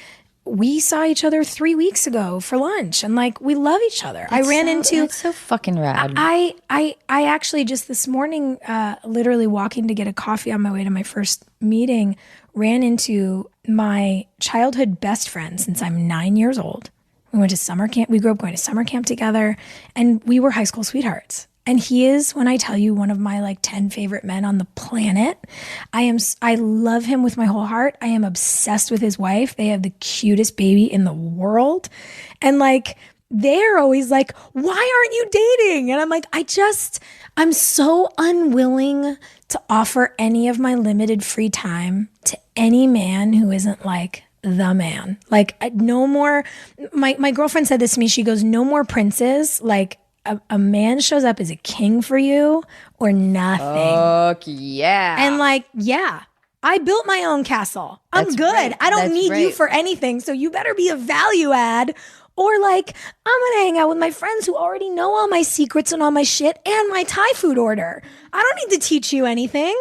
we saw each other 3 weeks ago for lunch and like we love each other. That's so fucking rad. I actually just this morning, literally walking to get a coffee on my way to my first meeting, ran into my childhood best friend since I'm 9 years old. We went to summer camp. We grew up going to summer camp together, and we were high school sweethearts. And he is, when I tell you, one of my like 10 favorite men on the planet. I love him with my whole heart. I am obsessed with his wife. They have the cutest baby in the world. And like, they're always like, why aren't you dating? And I'm like, I'm so unwilling to offer any of my limited free time to any man who isn't like the man. Like no more, my girlfriend said this to me. She goes, no more princes. Like, a man shows up as a king for you or nothing. Fuck yeah. And like, yeah, I built my own castle. I'm That's good. right. I don't That's need you right. for anything. So you better be a value add. Or like, I'm going to hang out with my friends who already know all my secrets and all my shit and my Thai food order. I don't need to teach you anything.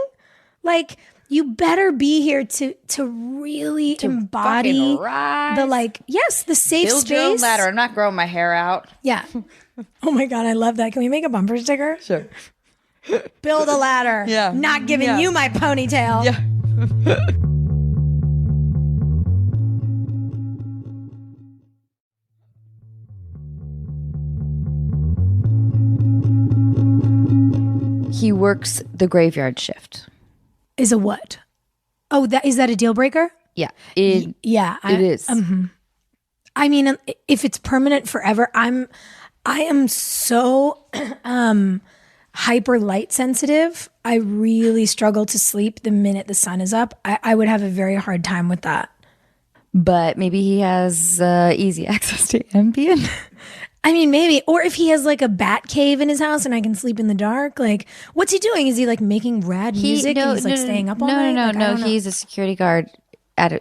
Like, you better be here to really embody fucking rise. the like, yes, the safe Build space. your own ladder. I'm not growing my hair out. Yeah. Oh my God, I love that. Can we make a bumper sticker? Sure. Build a ladder. Yeah. Not giving Yeah. you my ponytail. Yeah. He works the graveyard shift. Is a what? Oh, is that a deal breaker? Yeah. Yeah. It is. I mean, if it's permanent forever, I am so hyper light sensitive. I really struggle to sleep the minute the sun is up. I would have a very hard time with that. But maybe he has easy access to Ambien. I mean, maybe. Or if he has like a bat cave in his house and I can sleep in the dark, like, what's he doing? Is he like making rad music and he's like staying up all night? No, Like, I don't know. He's a security guard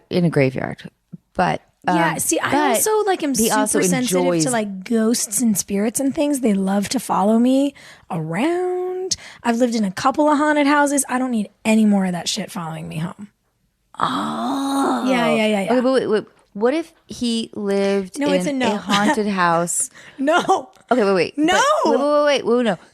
in a graveyard. But Yeah, see, I also like am he super also sensitive enjoys- to like ghosts and spirits and things. They love to follow me around. I've lived in a couple of haunted houses. I don't need any more of that shit following me home. Oh. Yeah. Okay, but wait. What if he lived No, it's in a no. a haunted house? No. Okay, wait. No. Wait.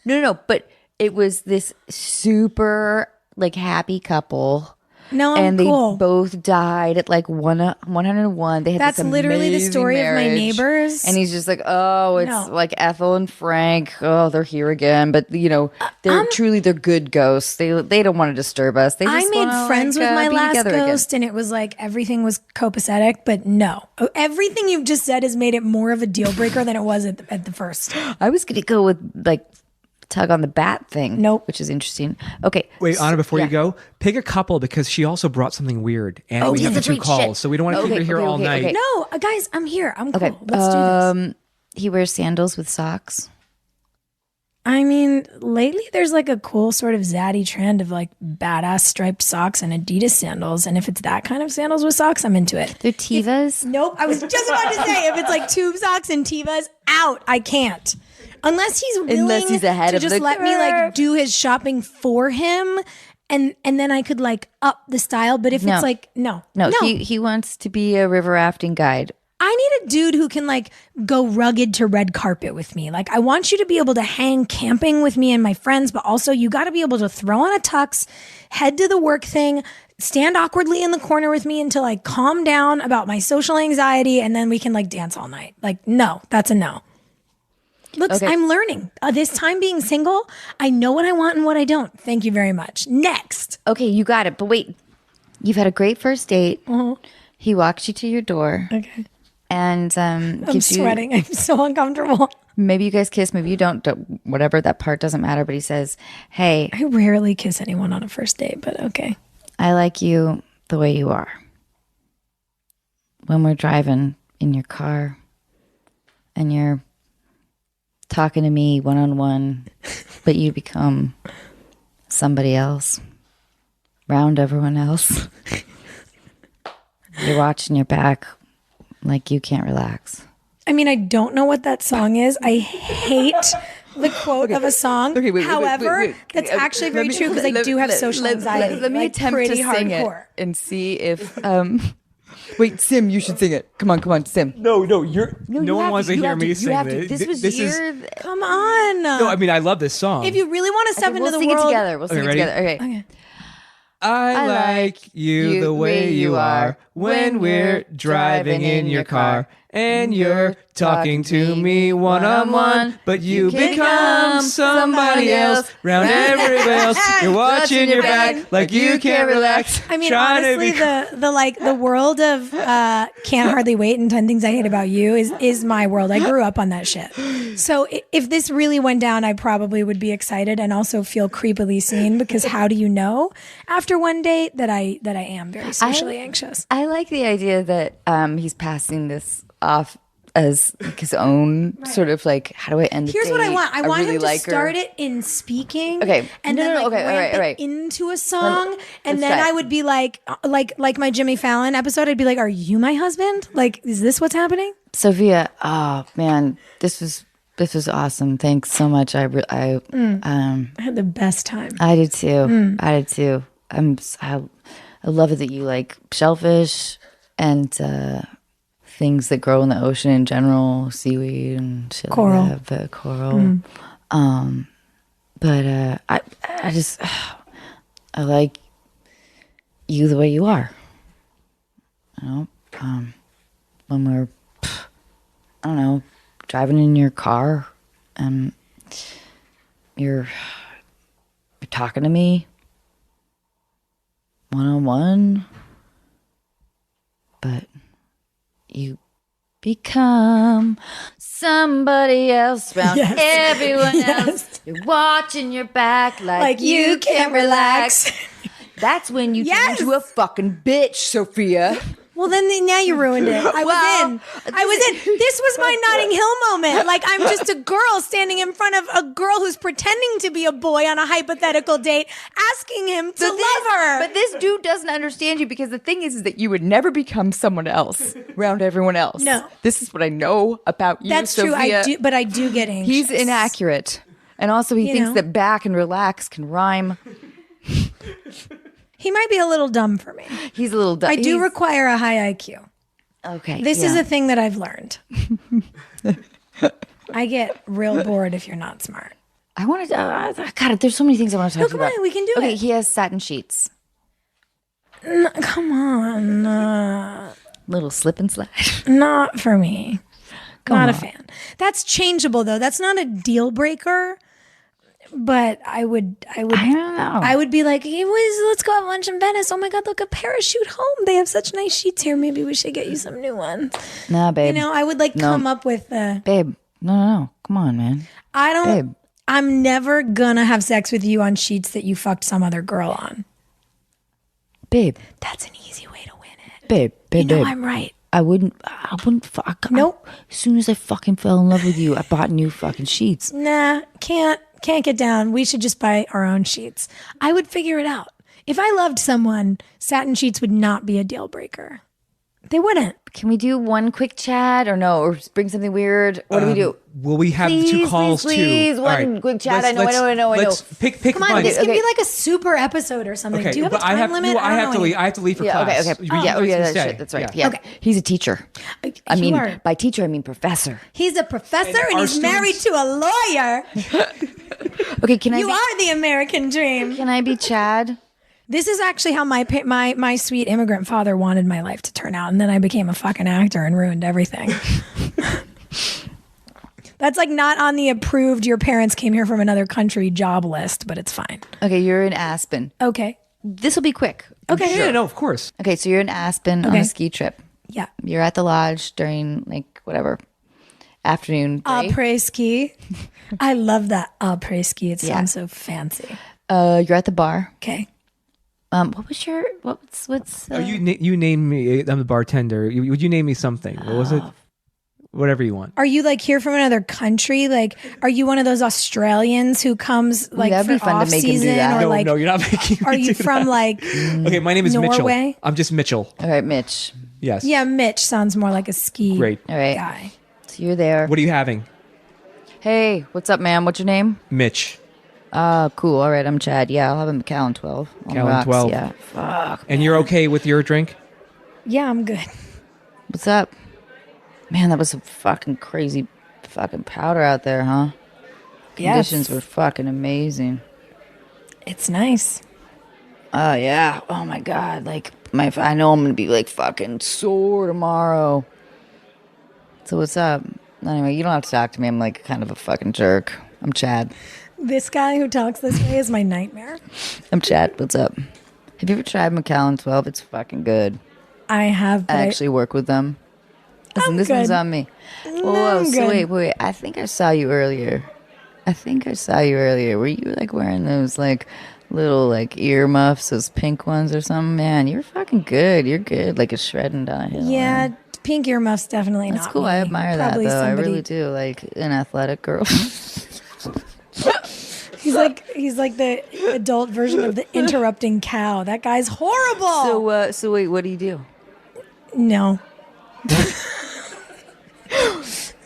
No. But it was this super like happy couple No, I'm and they cool. both died at like 101. They had That's this literally the amazing story of my marriage. neighbors. And he's just like, oh, it's No. like Ethel and Frank. Oh, they're here again. But they're truly they're good ghosts. They don't want to disturb us. They just I made wanna, friends like, with my be last together again. ghost, and it was like everything was copacetic. But no, everything you've just said has made it more of a deal breaker than it was at the first. I was gonna go with like tug on the bat thing. Nope. Which is interesting. Okay. Wait, Anna, before you go, pick a couple because she also brought something weird, and we have the that's 2 right, calls, shit. so we don't want to keep her here all night. Okay. No, guys, I'm here. I'm cool. Okay. Let's do this. He wears sandals with socks. I mean, lately there's like a cool sort of zaddy trend of like badass striped socks and Adidas sandals. And if it's that kind of sandals with socks, I'm into it. They're Tevas. Nope. I was just about to say, if it's like tube socks and Tevas, out. I can't. Unless he's willing he's ahead to of just the let me like curve. do his shopping for him. And then I could like up the style. But if it's like, no. He wants to be a river rafting guide. I need a dude who can like go rugged to red carpet with me. Like I want you to be able to hang camping with me and my friends, but also you got to be able to throw on a tux, head to the work thing, stand awkwardly in the corner with me until I calm down about my social anxiety, and then we can like dance all night. Like no, that's a no. Look, Okay. I'm learning. This time being single, I know what I want and what I don't. Thank you very much. Next. Okay, you got it. But wait, you've had a great first date. Mm-hmm. He walks you to your door. Okay. And I'm gives sweating. I'm so uncomfortable. maybe you guys kiss, maybe you don't. Whatever, that part doesn't matter. But he says, "Hey, I rarely kiss anyone on a first date, but okay. I like you the way you are. When we're driving in your car, and you're talking to me one-on-one, but you become somebody else around everyone else. You're watching your back." Like you can't relax. I mean, I don't know what that song is. I hate the quote of a song. Okay, wait, However, that's actually very true because I do have social anxiety. Let me like, attempt pretty to sing hardcore. it and see if. Wait, Sim, you should sing it. Come on, Sim. No, you're. No you one have wants to. to You hear have to. me You sing have to. this. This was This your. is. Come on. No, I mean I love this song. If you really want to step We'll into the sing world. it together. We'll sing it ready? together. Okay. Okay. I like you the way you are when we're driving in your car and you're talking to me one-on-one, but you become somebody else round everybody else. You're watching your back like you can't relax. I mean, trying to honestly, be- the world of Can't Hardly Wait and 10 Things I Hate About You is my world. I grew up on that shit. So if this really went down, I probably would be excited and also feel creepily seen because how do you know after one date that I am very socially anxious? I like the idea that he's passing this off as like his own sort of like, how do I end the Here's what I date? want. I want really him to like her. start it in speaking. Okay. And No, then no, like okay, ramp all right. it into a song. And let's then try it. I would be like my Jimmy Fallon episode, I'd be like, are you my husband? Like, is this what's happening? Sophia, oh man, this was awesome. Thanks so much. I I had the best time. I did too. I did too. I love it that you like shellfish and things that grow in the ocean in general, seaweed and shit Coral. like that, but coral. But I just I like you the way you are. You know, when we're I don't know driving in your car, you're talking to me one-on-one, but you become somebody else around everyone else. You're watching your back like you can't relax. That's when you turn into a fucking bitch, Sophia. Well, then now you ruined it. I was in. This was my Notting Hill moment. Like I'm just a girl standing in front of a girl who's pretending to be a boy on a hypothetical date, asking him to love her. But this dude doesn't understand you because the thing is that you would never become someone else around everyone else. No. This is what I know about you, That's Sophia. true. I do get anxious. He's inaccurate. And also he thinks that back and relax can rhyme. He might be a little dumb for me. He's a little dumb. I do require a high IQ. Okay. This is a thing that I've learned. I get real bored if you're not smart. I wanted to, God, there's so many things I want to talk to you come about. on, we can do Okay, it. he has satin sheets. Come on. Little slip and slide. Not for me. Come Not on. a fan. That's changeable though. That's not a deal breaker. But I would I don't know. I would be like, hey, let's go have lunch in Venice. Oh my God, look, a parachute home. They have such nice sheets here. Maybe we should get you some new ones. Nah, babe. You know, I would like come up with the. Babe, no. Come on, man. I don't. Babe. I'm never gonna have sex with you on sheets that you fucked some other girl on. Babe. That's an easy way to win it. Babe, You know babe. I'm right. I wouldn't fuck. Nope. As soon as I fucking fell in love with you, I bought new fucking sheets. Nah, can't get down. We should just buy our own sheets. I would figure it out. If I loved someone, satin sheets would not be a deal breaker. They wouldn't. Can we do one quick chat or no? Or bring something weird? What do we do? Will we have the two calls please, too? one quick chat. I know. Let's pick Come on, one. this could Okay. be like a super episode or something. Okay, Do you have a but I time have limit? no, I don't have know to leave. any- I have to leave for Yeah, class. okay. You Yeah, guys can that's stay. right. That's right. Yeah. Yeah. Okay. He's a teacher. I You mean, are. by teacher, I mean professor. He's a professor and our he's married to a lawyer. Okay, can I You be, are the American dream. can I be Chad? This is actually how my sweet immigrant father wanted my life to turn out, and then I became a fucking actor and ruined everything. That's like not on the approved your parents came here from another country job list, but it's fine. Okay, you're in Aspen. Okay. This will be quick. Okay. Yeah, no, of course. Okay, so you're in Aspen on Okay. a ski trip. Yeah. You're at the lodge during like whatever afternoon break. Après ski. I love that après ski. It Yeah. sounds so fancy. You're at the bar. Okay. What was your what's Oh, you named me. I'm the bartender. Would you name me something? What was it? Whatever you want. Are you like here from another country? Like, are you one of those Australians who comes like that'd for be fun to off make him do season, that. or No, like, no, you're not making me are you do from that. like? Okay, my name is Norway? Mitchell. I'm just Mitchell. All right, Mitch. Yes. Yeah, Mitch sounds more like a ski Great. All right. guy. So you're there. What are you having? Hey, what's up, man? What's your name? Mitch. Cool. All right, I'm Chad. Yeah, I'll have a Macallan 12. On the Macallan rocks, 12. Yeah. Fuck. And you're okay with your drink? Yeah, I'm good. What's up? Man, that was some fucking crazy fucking powder out there, huh? Conditions Yes. were fucking amazing. It's nice. Oh yeah. Oh my god. Like I know I'm gonna be like fucking sore tomorrow. So what's up? Anyway, you don't have to talk to me. I'm like kind of a fucking jerk. I'm Chad. This guy who talks this way is my nightmare. I'm Chad. What's up? Have you ever tried Macallan 12? It's fucking good. I have, but I actually work with them. Listen, I'm this one's good. on me. No, Oh, I'm so good. wait. I think I saw you earlier. Were you like wearing those like little like earmuffs, those pink ones or something? Man, you're fucking good. You're good. Like a shredding downhill. yeah, pink earmuffs definitely That's not. cool. me. I admire Probably that though. I somebody- really do. Like an athletic girl. He's like the adult version of the interrupting cow. That guy's horrible. So wait, what do you do? No.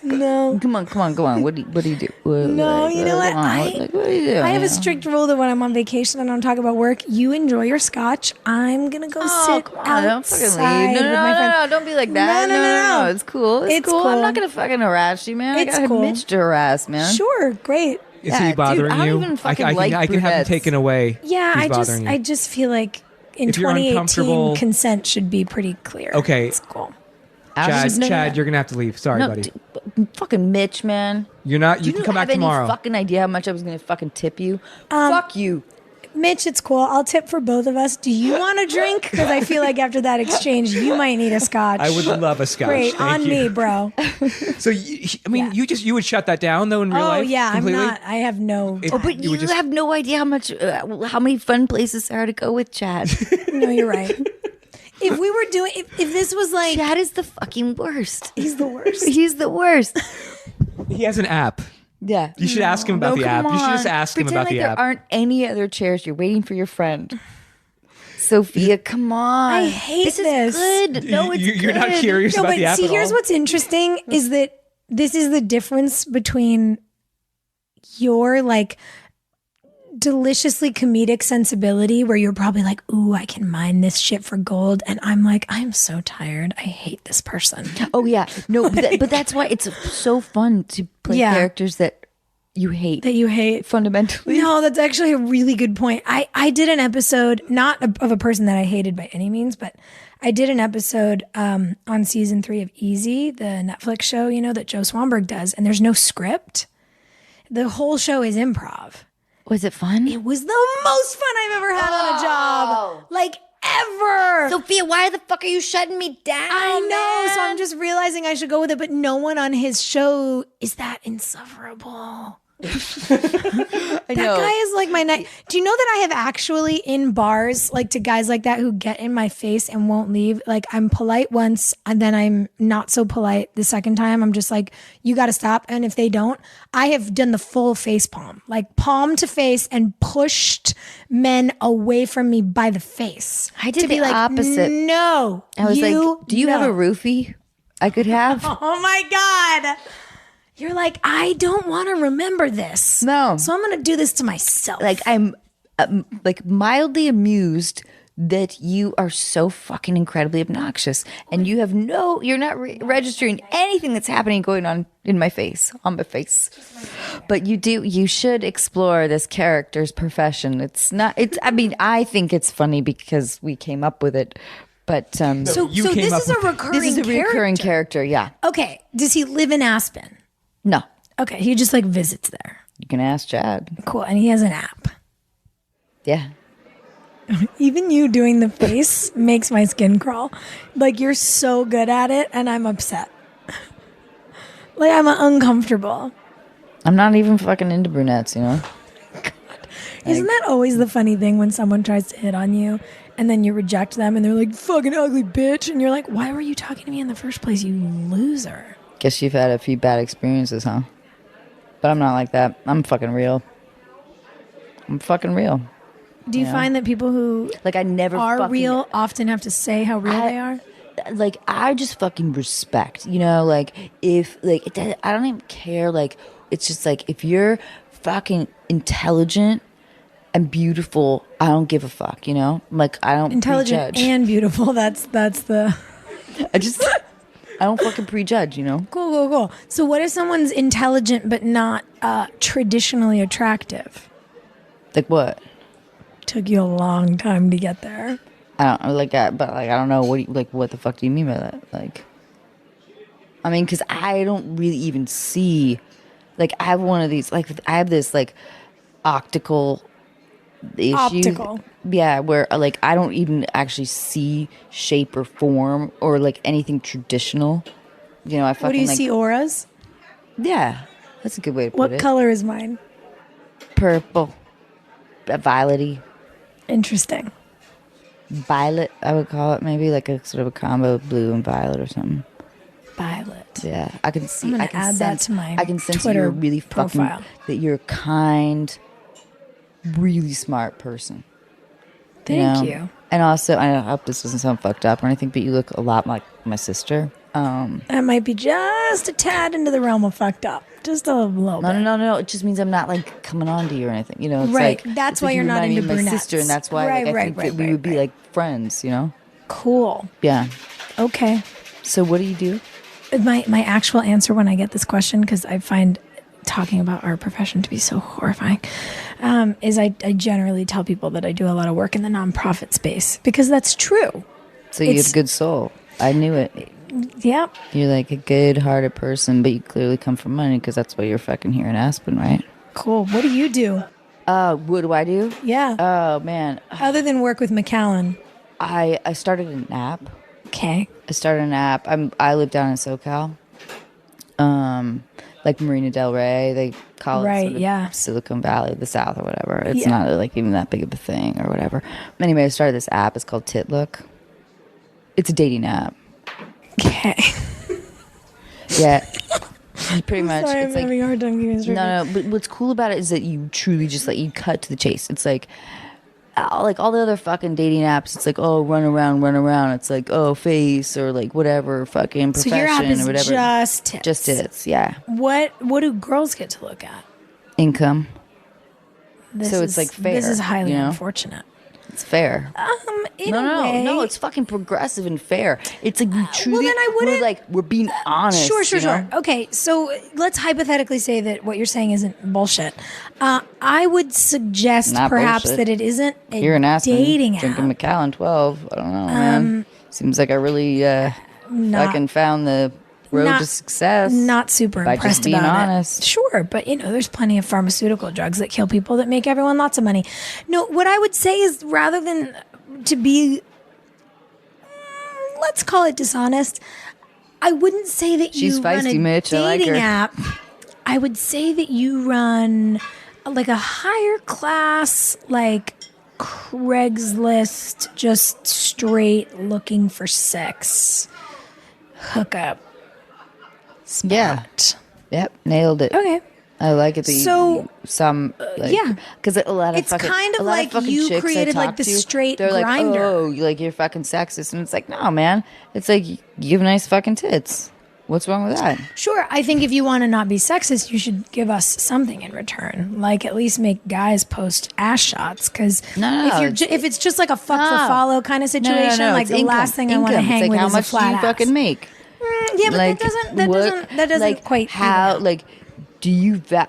No. Come on. What do you do? No, you know what? What do you do? I have you a strict rule that when I'm on vacation and I don't talk about work, you enjoy your scotch. I'm gonna go sit come on, don't fucking outside leave. No, with my friend. no, don't be like that. No. It's cool. It's cool. I'm not gonna fucking harass you, man. It's I got cool. Mitch to harass, man. Sure, great. Is Yeah, he dude, bothering I don't you? even fucking I like can have him brunettes. taken away. Yeah, He's bothering you. I just feel like in If you're 2018 uncomfortable- consent should be pretty clear. Okay. It's cool. Chad, you're gonna have to leave. Sorry, no, buddy. fucking Mitch, man. You're not. You Do can come back have any tomorrow. fucking idea how much I was gonna fucking tip you? Fuck you. Mitch, it's cool. I'll tip for both of us. Do you want a drink? Because I feel like after that exchange, you might need a scotch. I would love a scotch. Great, Thank on you. me, bro. So you would shut that down though in real Oh life. yeah, completely? I'm not. I have no. If- Oh, but you you would just- have no idea how much, how many fun places there are to go with Chad. No, you're right. If we were doing, if this was like, Chad is the fucking worst. he's the worst. He's the worst. He has an app. Yeah. You should ask him about the app. You should just ask him Pretend about like the there app. aren't any other chairs. You're waiting for your friend. Sophia, come on. I hate this. this. Is good. No, it's You're not good. curious No, about but the app see, at here's all? what's interesting is that this is the difference between your like deliciously comedic sensibility where you're probably like, ooh, I can mine this shit for gold. And I'm like, I'm so tired. I hate this person. Oh yeah, no, but that's why it's so fun to play Yeah. characters that you hate. That you hate. Fundamentally. No, that's actually a really good point. I did an episode, not of a person that I hated by any means, but I did an episode on season 3 of Easy, the Netflix show, that Joe Swanberg does, and there's no script. The whole show is improv. Was it fun? It was the most fun I've ever had on a job. Like, ever. Sophia, why the fuck are you shutting me down? I know. man? So I'm just realizing I should go with it, but no one on his show is that insufferable. I That know. guy is like my night. Do you know that I have actually in bars, like to guys like that who get in my face and won't leave? Like I'm polite once and then I'm not so polite the second time. I'm just like, you got to stop. And if they don't, I have done the full face palm, like palm to face and pushed men away from me by the face. I did to be the like, opposite. No. I was like, do you have a no." roofie I could have? Oh my God. You're like, I don't want to remember this. No. So I'm going to do this to myself. Like I'm like mildly amused that you are so fucking incredibly obnoxious and you have you're not registering anything that's happening going on on my face. But you should explore this character's profession. I think it's funny because we came up with it. But So You this came up is a with- recurring this is a recurring character. character, yeah. Okay. Does he live in Aspen? No. Okay. He just like visits there. You can ask Chad. Cool. And he has an app. Yeah. Even you doing the face makes my skin crawl. Like you're so good at it and I'm upset. Like I'm uncomfortable. I'm not even fucking into brunettes, you know? Isn't that always the funny thing when someone tries to hit on you and then you reject them and they're like, fucking ugly bitch. And you're like, why were you talking to me in the first place, you loser? Guess you've had a few bad experiences, huh? But I'm not like that. I'm fucking real. Do you find that people who Like I never are fucking, real often have to say how real they are? Like I just fucking respect, like if like I don't even care. Like it's just like if you're fucking intelligent and beautiful, I don't give a fuck. Like I don't Intelligent prejudge. and beautiful. That's the I don't fucking prejudge. cool. So what if someone's intelligent but not traditionally attractive? Like what? Took you a long time to get there. I don't know what the fuck do you mean by that? Like, I mean, because I don't really even see, like, I have one of these, like, I have this like optical issue. Optical. Yeah, where like I don't even actually see shape or form or like anything traditional. I fucking What do you like, see, auras? Yeah, that's a good way to put What it. color is mine? Purple, violety, Interesting. violet. I would call it maybe like a sort of a combo of blue and violet or something. Violet. Yeah, I can see. I'm gonna I can add that sense, to my I can sense Twitter you're really fucking. profile. That you're a kind, really smart person. Thank you. And also, I hope this doesn't sound fucked up or anything, but you look a lot like my sister. That might be just a tad into the realm of fucked up. Just a little bit. No. It just means I'm not like coming on to you or anything. It's Right. like That's it's why like you're you not remind me into of my brunettes. sister, and that's why Right, I right, think that we right, would be right. like friends. Cool. Yeah. Okay. So what do you do? My actual answer when I get this question, because I find talking about our profession to be so horrifying, is I generally tell people that I do a lot of work in the nonprofit space because that's true. So you have It's- a good soul. I knew it. Yeah. You're like a good-hearted person, but you clearly come from money because that's why you're fucking here in Aspen, right? Cool. What do you do? What do I do? Yeah. Oh man, Other than work with McAllen. I started an app. Okay. I live down in SoCal, like Marina Del Rey. They call it Right, sort of yeah. Silicon Valley of the South or whatever. It's Yeah. not like even that big of a thing or whatever. Anyway, I started this app. It's called Titlook. It's a dating app. Okay. Yeah, pretty much. Sorry, I'm It's like having a hard time keeping straight. no. But what's cool about it is that you truly just like you cut to the chase. It's like all the other fucking dating apps. It's like run around. It's like face or like whatever fucking So profession your app is or whatever. just tits. Just tits. Yeah, What do girls get to look at? income. This So is, it's like fair. This is highly you know? unfortunate. It's fair. In a way. No, it's fucking progressive and fair. It's like we truly, then I wouldn't- we're being honest. Sure. Okay, so let's hypothetically say that what you're saying isn't bullshit. I would suggest Not perhaps bullshit. that it isn't a You're an Aspen dating app. drinking Macallan 12. I don't know, man. Seems like I really fucking found the road not- to success. Not super by impressed just being about honest. it. Sure, but there's plenty of pharmaceutical drugs that kill people that make everyone lots of money. No, what I would say is rather than to be, let's call it dishonest, I wouldn't say that She's you run feisty, a Mitch. I like dating her. app. I would say that you run like a higher class, like Craigslist, just straight looking for sex hookup. Yeah. spot. Yep, nailed it. Okay. I like it. That So, yeah. because a lot of It's fucking, kind of a lot like fucking you chicks I created, like, talk the to, straight they're like, grinder. oh, like you're fucking sexist, and it's like, no, man, it's like you have nice fucking tits. What's wrong with that? Sure, I think if you want to not be sexist, you should give us something in return. Like at least make guys post ass shots. Because No, if it's just like a fuck for follow kind of situation, No, like it's the income, last thing I want to income. It's hang like, with how is much a flat do you ass. fucking make? Yeah, but Like, that doesn't like, quite how even out. like do you does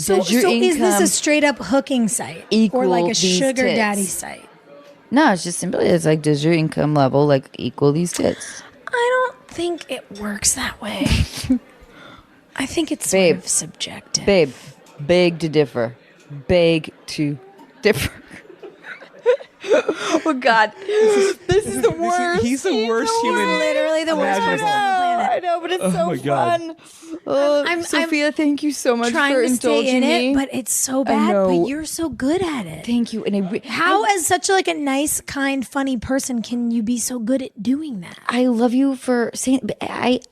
So your income is this a straight up hooking site or like equal a these sugar tits? daddy site? No, it's just simply it's like does your income level like equal these tits? I don't think it works that way. I think it's Babe. sort of subjective. Babe, beg to differ. Beg to differ. Oh God, this is the worst. He's the worst human. Literally the worst person on the planet. I know, but it's Oh so my God. fun. Oh, I'm Sophia, thank you so much Trying for to stay indulging in me. it, but it's so I bad. know. But you're so good at it. Thank you. And How, as such like a nice, kind, funny person, can you be so good at doing that? I love you for saying. But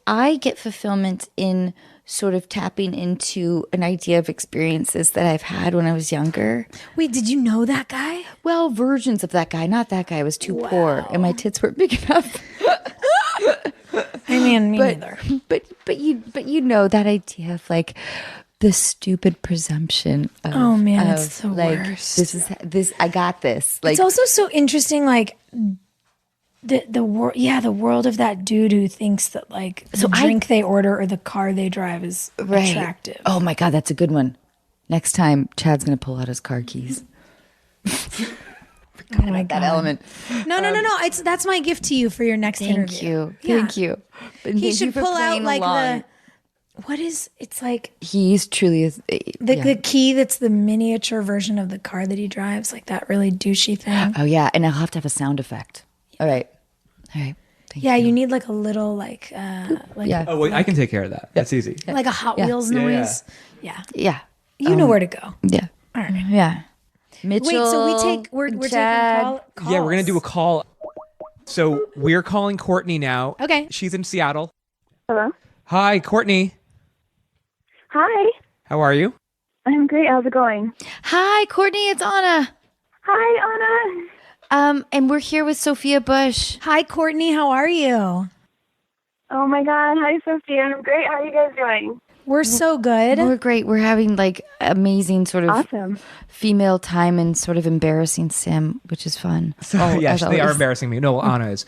I get fulfillment in sort of tapping into an idea of experiences that I've had when I was younger. Wait, did you know that guy? Well, versions of that guy. Not that guy. I was too poor, and my tits weren't big enough. I mean, me neither. But you know that idea of like the stupid presumption. Of, Oh, man, of, it's the like, worst. This. I got this. Like It's also so interesting, like the world. Yeah, the world of that dude who thinks that like the drink they order or the car they drive is attractive. Oh my God, that's a good one. Next time, Chad's gonna pull out his car keys. Oh my God. That element. No. That's my gift to you for your next interview. Thank you. Yeah. Thank you. And He thank you should for pull out playing like along. what is it's like He's truly the key that's the miniature version of the car that he drives, like that really douchey thing. Oh yeah, and I'll have to have a sound effect. All right. Thank Yeah, you. you need like a little like Yeah. Oh wait, I can take care of that. That's easy. like a Hot Yeah. Wheels Yeah, yeah. noise. Yeah. Yeah. You know where to go. Yeah. All right. Yeah. Mitchell. Wait, so we're Chad. taking calls? Yeah, we're gonna do a call. So we're calling Courtney now. Okay. She's in Seattle. Hello. Hi, Courtney. Hi. How are you? I'm great. How's it going? Hi, Courtney. It's Anna. Hi, Anna. And we're here with Sophia Bush. Hi, Courtney. How are you? Oh my God. Hi, Sophia. I'm great. How are you guys doing? We're so good. We're great. We're having like amazing sort of Awesome. female time and sort of embarrassing sim, which is fun. Yes, as they are always. embarrassing me. No, well, Anna is.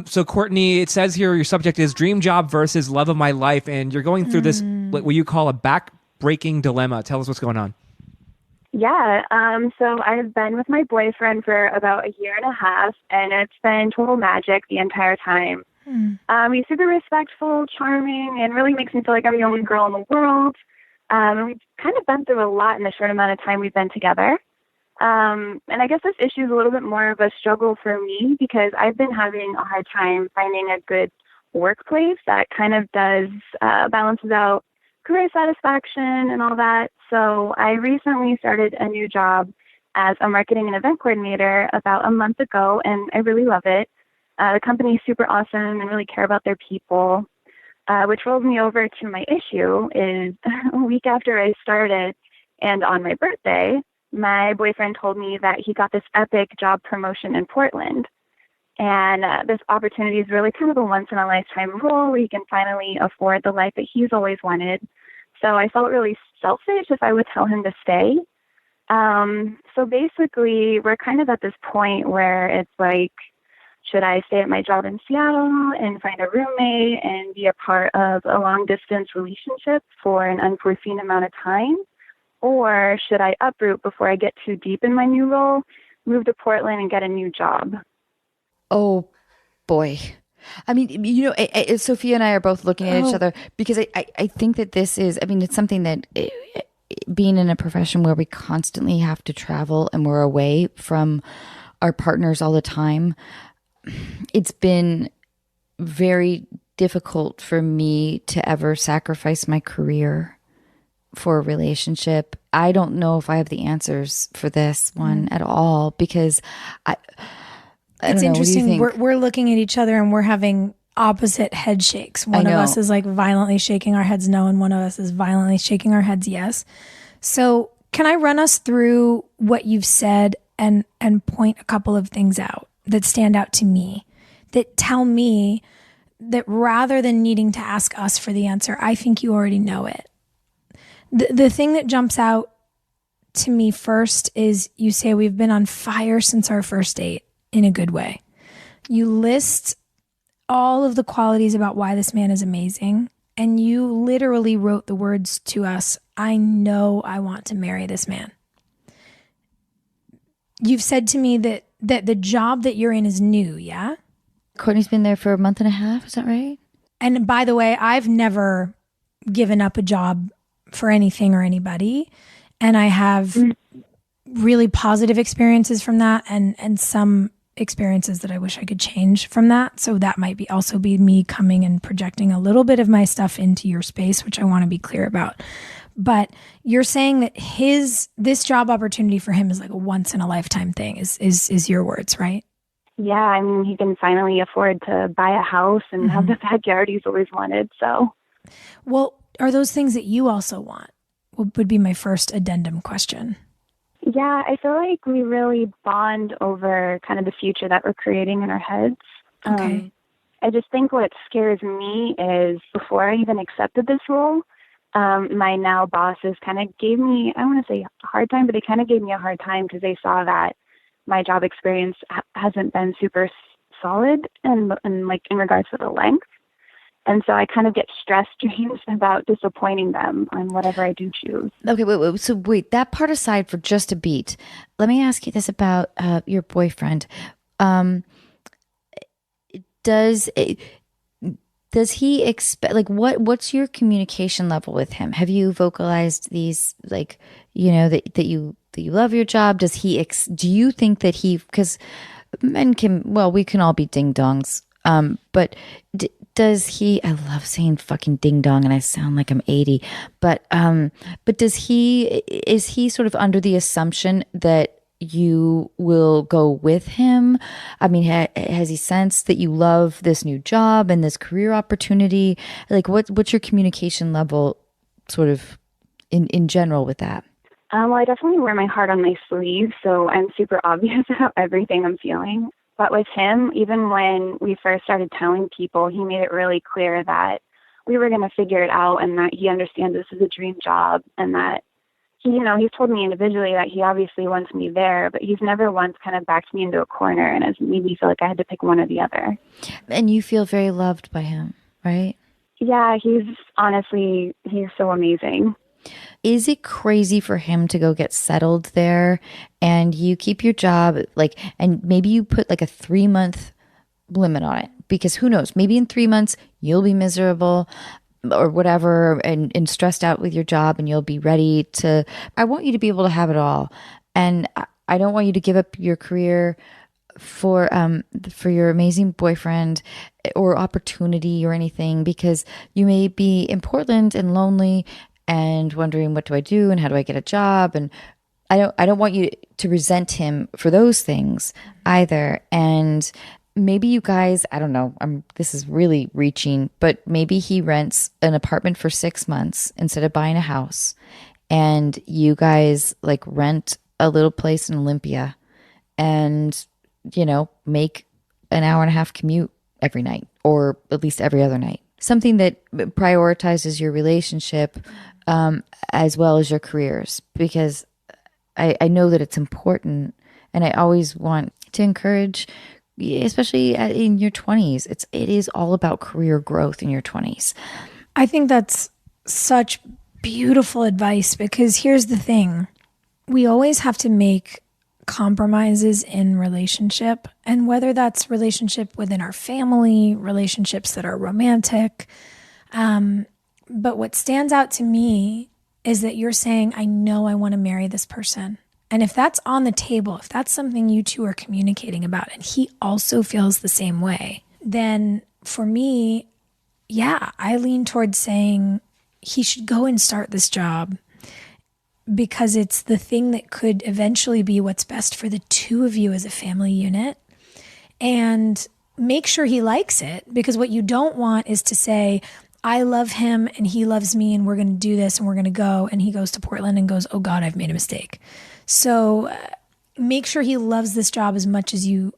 So Courtney, it says here your subject is dream job versus love of my life, and you're going through this what you call a back-breaking dilemma. Tell us what's going on. Yeah. So I've been with my boyfriend for about a year and a half, and it's been total magic the entire time. He's super respectful, charming, and really makes me feel like I'm the only girl in the world. And we've kind of been through a lot in the short amount of time we've been together. And I guess this issue is a little bit more of a struggle for me because I've been having a hard time finding a good workplace that kind of does balances out career satisfaction and all that. So I recently started a new job as a marketing and event coordinator about a month ago, and I really love it. The company is super awesome and really care about their people, which rolls me over to my issue is a week after I started and on my birthday, my boyfriend told me that he got this epic job promotion in Portland. And this opportunity is really kind of a once-in-a-lifetime role where he can finally afford the life that he's always wanted. So I felt really selfish if I would tell him to stay. So basically, we're kind of at this point where it's like, should I stay at my job in Seattle and find a roommate and be a part of a long-distance relationship for an unforeseen amount of time? Or should I uproot before I get too deep in my new role, move to Portland, and get a new job? Oh boy. I mean, Sophia and I are both looking at each other because I think that this is, I mean, it's something that being in a profession where we constantly have to travel and we're away from our partners all the time, it's been very difficult for me to ever sacrifice my career for a relationship. I don't know if I have the answers for this one at all because it's interesting. We're looking at each other and we're having opposite head shakes. One of us is like violently shaking our heads no, and one of us is violently shaking our heads yes. So can I run us through what you've said and point a couple of things out that stand out to me, that tell me that rather than needing to ask us for the answer, I think you already know it. The thing that jumps out to me first is you say we've been on fire since our first date in a good way. You list all of the qualities about why this man is amazing. And you literally wrote the words to us, I know I want to marry this man. You've said to me that the job that you're in is new, yeah? Courtney's been there for a month and a half, is that right? And by the way, I've never given up a job for anything or anybody. And I have really positive experiences from that and some experiences that I wish I could change from that. So that might be also be me coming and projecting a little bit of my stuff into your space, which I want to be clear about. But you're saying that this job opportunity for him is like a once in a lifetime thing is your words, right? Yeah, I mean, he can finally afford to buy a house and have the backyard he's always wanted. So, well, are those things that you also want? Would be my first addendum question. Yeah, I feel like we really bond over kind of the future that we're creating in our heads. Okay. I just think what scares me is before I even accepted this role, my now bosses kind of gave me, I don't want to say a hard time, but they kind of gave me a hard time because they saw that my job experience hasn't been super solid and like in regards to the length. And so I kind of get stress-strained about disappointing them on whatever I do choose. Okay, wait. So wait, that part aside for just a beat. Let me ask you this about your boyfriend. Does he expect, like, what's your communication level with him? Have you vocalized these, like, that you love your job? Does he do you think that because men we can all be ding dongs. But does he, I love saying fucking ding dong and I sound like I'm 80, but is he sort of under the assumption that you will go with him? I mean, has he sensed that you love this new job and this career opportunity? Like what's your communication level sort of in general with that? Well, I definitely wear my heart on my sleeve, so I'm super obvious about everything I'm feeling. But with him, even when we first started telling people, he made it really clear that we were going to figure it out and that he understands this is a dream job and that he's told me individually that he obviously wants me there, but he's never once kind of backed me into a corner and has made me feel like I had to pick one or the other. And you feel very loved by him, right? Yeah, he's so amazing. Is it crazy for him to go get settled there and you keep your job, and maybe you put like a 3-month limit on it? Because who knows, maybe in 3 months you'll be miserable or whatever and stressed out with your job and you'll be ready to, I want you to be able to have it all. And I don't want you to give up your career for your amazing boyfriend or opportunity or anything, because you may be in Portland and lonely and wondering, what do I do and how do I get a job? And I don't want you to resent him for those things either. And maybe you guys, I don't know, this is really reaching, but maybe he rents an apartment for 6 months instead of buying a house. And you guys like rent a little place in Olympia and, make an hour and a half commute every night or at least every other night. Something that prioritizes your relationship as well as your careers, because I know that it's important, and I always want to encourage, especially in your 20s, it is all about career growth in your 20s. I think that's such beautiful advice, because here's the thing. We always have to make compromises in relationship, and whether that's relationship within our family, relationships that are romantic. But what stands out to me is that you're saying, I know I want to marry this person. And if that's on the table, if that's something you two are communicating about, and he also feels the same way, then for me, yeah, I lean towards saying he should go and start this job, because it's the thing that could eventually be what's best for the two of you as a family unit. And make sure he likes it, because what you don't want is to say, I love him and he loves me and we're going to do this and we're going to go. And he goes to Portland and goes, oh God, I've made a mistake. So make sure he loves this job as much as you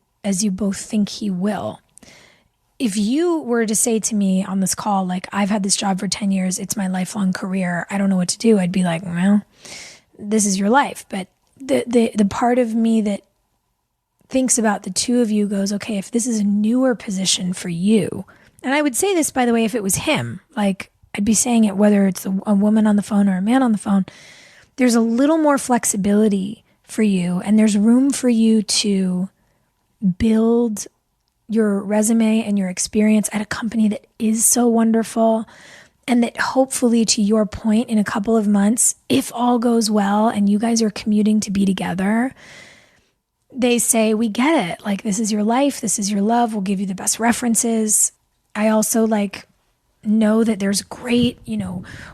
both think he will. If you were to say to me on this call, like, I've had this job for 10 years, it's my lifelong career, I don't know what to do, I'd be like, well, this is your life. But the part of me that thinks about the two of you goes, okay, if this is a newer position for you, and I would say this, by the way, if it was him, like, I'd be saying it whether it's a woman on the phone or a man on the phone, there's a little more flexibility for you, and there's room for you to build your resume and your experience at a company that is so wonderful, and that hopefully, to your point, in a couple of months, if all goes well and you guys are commuting to be together, they say, we get it. Like, this is your life. This is your love. We'll give you the best references. I also know that there's great,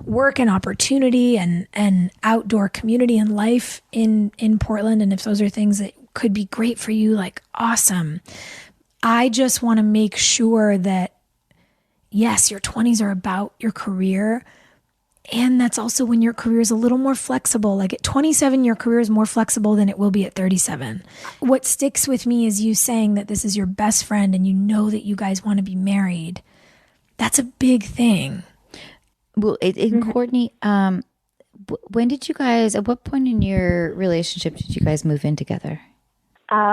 work and opportunity and outdoor community and life in Portland. And if those are things that could be great for you, like, awesome. I just want to make sure that, yes, your 20s are about your career. And that's also when your career is a little more flexible. Like, at 27, your career is more flexible than it will be at 37. What sticks with me is you saying that this is your best friend and you know that you guys want to be married. That's a big thing. Well, Courtney, when did you guys, at what point in your relationship did you guys move in together?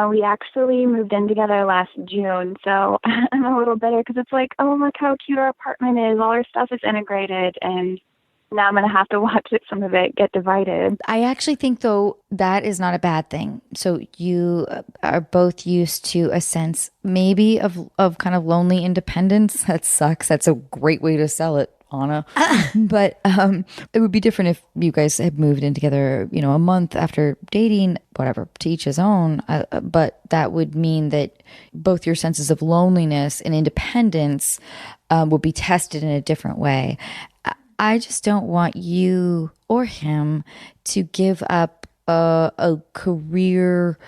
We actually moved in together last June, so I'm a little bitter because it's like, oh, look how cute our apartment is. All our stuff is integrated, and now I'm going to have to watch some of it get divided. I actually think, though, that is not a bad thing. So you are both used to a sense maybe of kind of lonely independence. That sucks. That's a great way to sell it, Anna. But it would be different if you guys had moved in together, a month after dating, whatever, to each his own. But that would mean that both your senses of loneliness and independence will be tested in a different way. I just don't want you or him to give up a career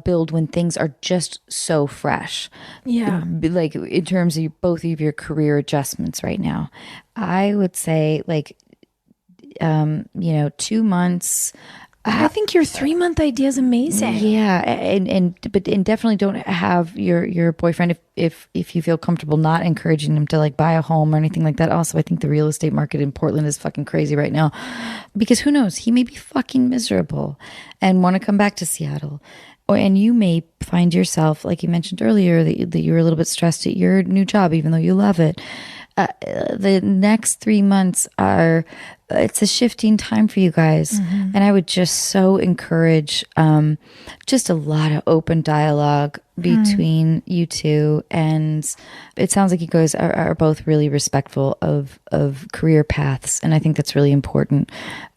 build when things are just so fresh. Yeah. Like, in terms of both of your career adjustments right now, I would say 2 months. I think your 3-month idea is amazing. Yeah, and definitely don't have your boyfriend if you feel comfortable not encouraging him to buy a home or anything like that. Also, I think the real estate market in Portland is fucking crazy right now, because who knows, he may be fucking miserable and want to come back to Seattle. And you may find yourself, like you mentioned earlier, that you're a little bit stressed at your new job, even though you love it. The next 3 months it's a shifting time for you guys. Mm-hmm. And I would just so encourage just a lot of open dialogue between you two. And it sounds like you guys are both really respectful of career paths. And I think that's really important.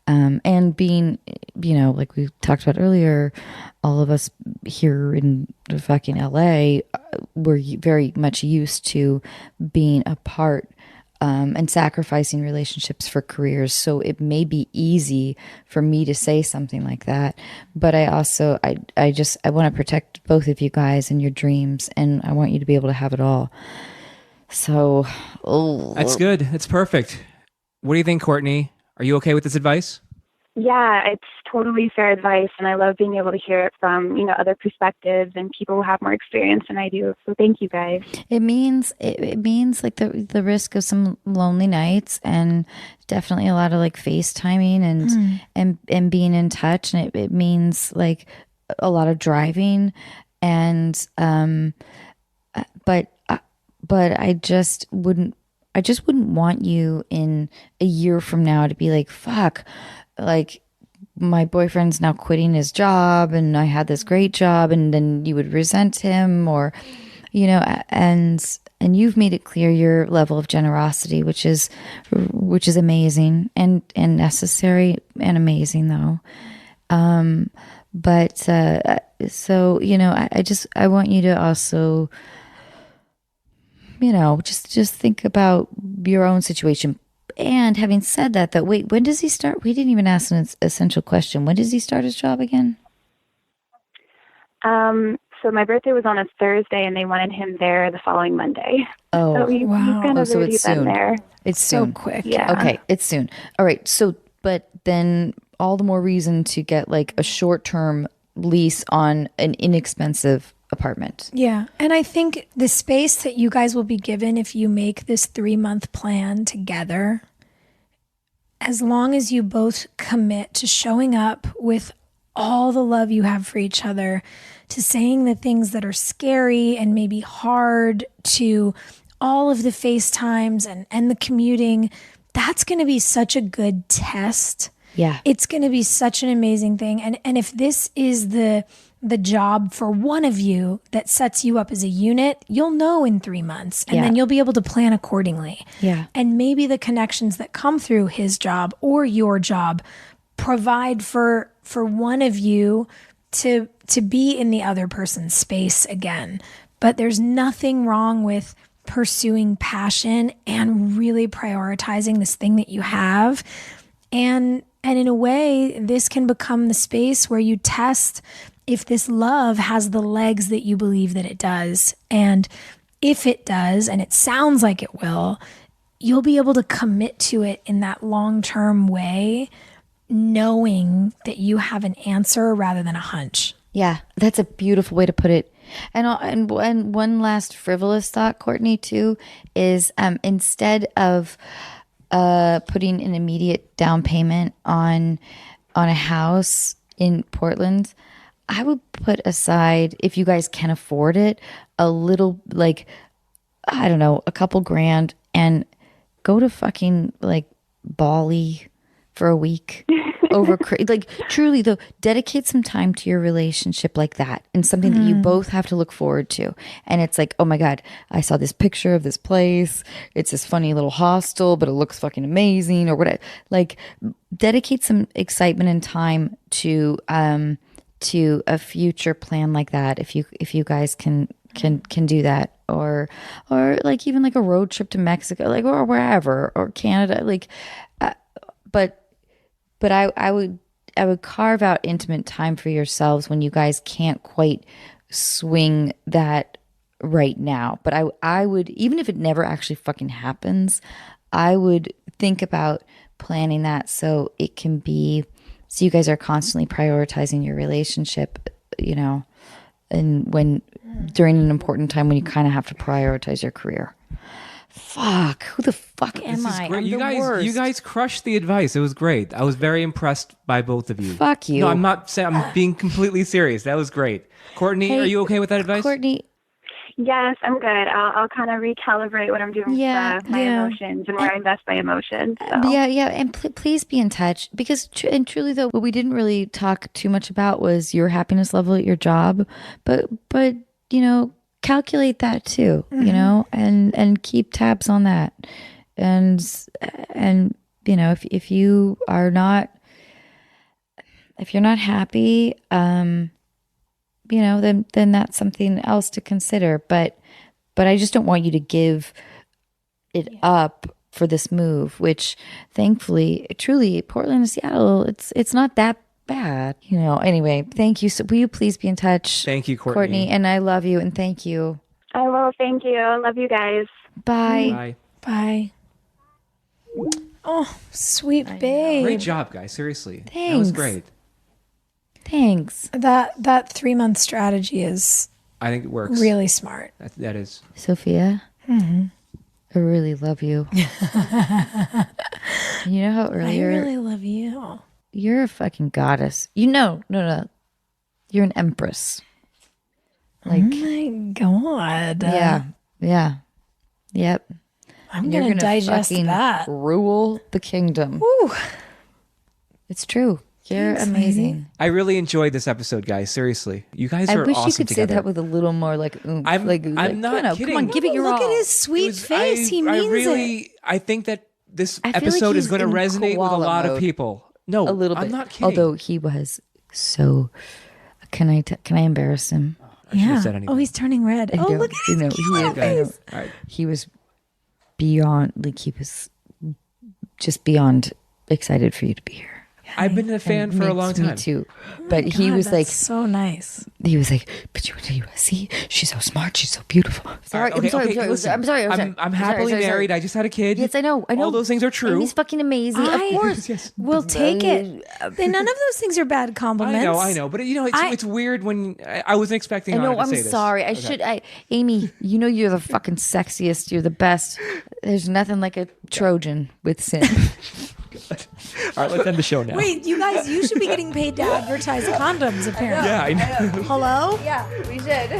And being, like we talked about earlier, all of us here in fucking LA, we're very much used to being apart and sacrificing relationships for careers. So it may be easy for me to say something like that, but I also, I want to protect both of you guys and your dreams, and I want you to be able to have it all. So, That's good. It's perfect. What do you think, Courtney? Are you okay with this advice? Yeah, it's totally fair advice, and I love being able to hear it from, other perspectives and people who have more experience than I do. So thank you guys. It means like the risk of some lonely nights, and definitely a lot of like FaceTiming and being in touch, and it means like a lot of driving, and but I just wouldn't want you in a year from now to be like, fuck, like my boyfriend's now quitting his job and I had this great job, and then you would resent him, or and you've made it clear your level of generosity, which is amazing and necessary and amazing though. But so I want you to also just think about your own situation. And having said that, wait, when does he start? We didn't even ask an essential question. When does he start his job again? So my birthday was on a Thursday, and they wanted him there the following Monday. Oh, so he's kind of so already it's been soon. there. It's So soon. quick. Yeah. Okay, it's soon. All right. So, but then all the more reason to get like a short-term lease on an inexpensive apartment. Yeah. And I think the space that you guys will be given if you make this 3-month plan together, as long as you both commit to showing up with all the love you have for each other, to saying the things that are scary and maybe hard, to all of the FaceTimes and the commuting, that's going to be such a good test. Yeah. It's going to be such an amazing thing. And if this is the job for one of you that sets you up as a unit, you'll know in 3 months, and then you'll be able to plan accordingly. Yeah. And maybe the connections that come through his job or your job provide for one of you to be in the other person's space again. But there's nothing wrong with pursuing passion and really prioritizing this thing that you have. And in a way, this can become the space where you test if this love has the legs that you believe that it does. And if it does, and it sounds like it will, you'll be able to commit to it in that long-term way, knowing that you have an answer rather than a hunch. Yeah, that's a beautiful way to put it. And one last frivolous thought, Courtney, too, is instead of putting an immediate down payment on a house in Portland, I would put aside, if you guys can afford it, a little, like, I don't know, a couple grand, and go to fucking like Bali for a week. Like, truly though, dedicate some time to your relationship like that, and something that you both have to look forward to. And it's like, oh my God, I saw this picture of this place. It's this funny little hostel, but it looks fucking amazing, or whatever. Like, dedicate some excitement and time to a future plan like that. If you guys can do that, or like even like a road trip to Mexico, like, or wherever, or Canada, like, but I would carve out intimate time for yourselves when you guys can't quite swing that right now. But I would, even if it never actually fucking happens, I would think about planning that so it can be, so you guys are constantly prioritizing your relationship, and when during an important time when you kind of have to prioritize your career. Fuck, who the fuck am I? Great. I'm You the guys, worst. you guys crushed the advice. It was great. I was very impressed by both of you. Fuck you. No, I'm not saying. I'm being completely serious. That was great. Courtney, Hey, are you okay with that advice? Courtney, Yes, I'm good. I'll kind of recalibrate what I'm doing with my emotions and where I invest my emotions. So. yeah, and please be in touch, because truly though, what we didn't really talk too much about was your happiness level at your job, but calculate that too, and keep tabs on that, and if you are not, if you're not happy, then that's something else to consider. But I just don't want you to give it up for this move, which thankfully, truly, Portland and Seattle, it's not that bad. Anyway, thank you. So will you please be in touch? Thank you, Courtney. And I love you, and thank you. I will. Thank you. Love you guys. Bye. Bye. Bye. Oh, sweet babe. Great job, guys. Seriously. That Thanks. was great. Thanks. That 3-month strategy is I think it works. really smart. That is. Sophia, I really love you. You know how I earlier really love you. you're a fucking goddess. No. You're an empress. Like, Oh my God. yeah. Yep. I'm You're going to digest fucking that. rule the kingdom. Ooh. It's true. You're Thanks, amazing. I really enjoyed this episode, guys. Seriously. You guys I are wish awesome you could together. say that with a little more like oomph. I'm like, not kidding. Come on, give it your all. Look at his sweet face. He means it. I think that this I feel like episode is he's going to in resonate with a koala lot of mode. people. No, A little bit. I'm not kidding. Although he was so. Can I embarrass him? I shouldn't have said anything. Oh, he's turning red. Oh, don't- look at you his know, cute he little is- I know. face. All right. He was beyond. Like he was just beyond excited for you to be here. I've been a fan for a long time. Me too. But he God, was that's like, so nice. he was like, but you went to USC. She's so smart. She's so beautiful. Sorry, Okay, I'm sorry. okay, listen, I'm sorry. I'm happily married. I just had a kid. Yes, I know. All those things are true. Amy's fucking amazing. Of course. Yes. We'll take it. None of those things are bad compliments. I know, but it's weird when I wasn't expecting. I know. Anna to I'm say this. sorry. Amy, you know you're the fucking sexiest. You're the best. There's nothing like a Trojan with sin. All right, let's end the show now. Wait, you guys, you should be getting paid to advertise condoms, apparently. Yeah, I know. Hello? Yeah, we should.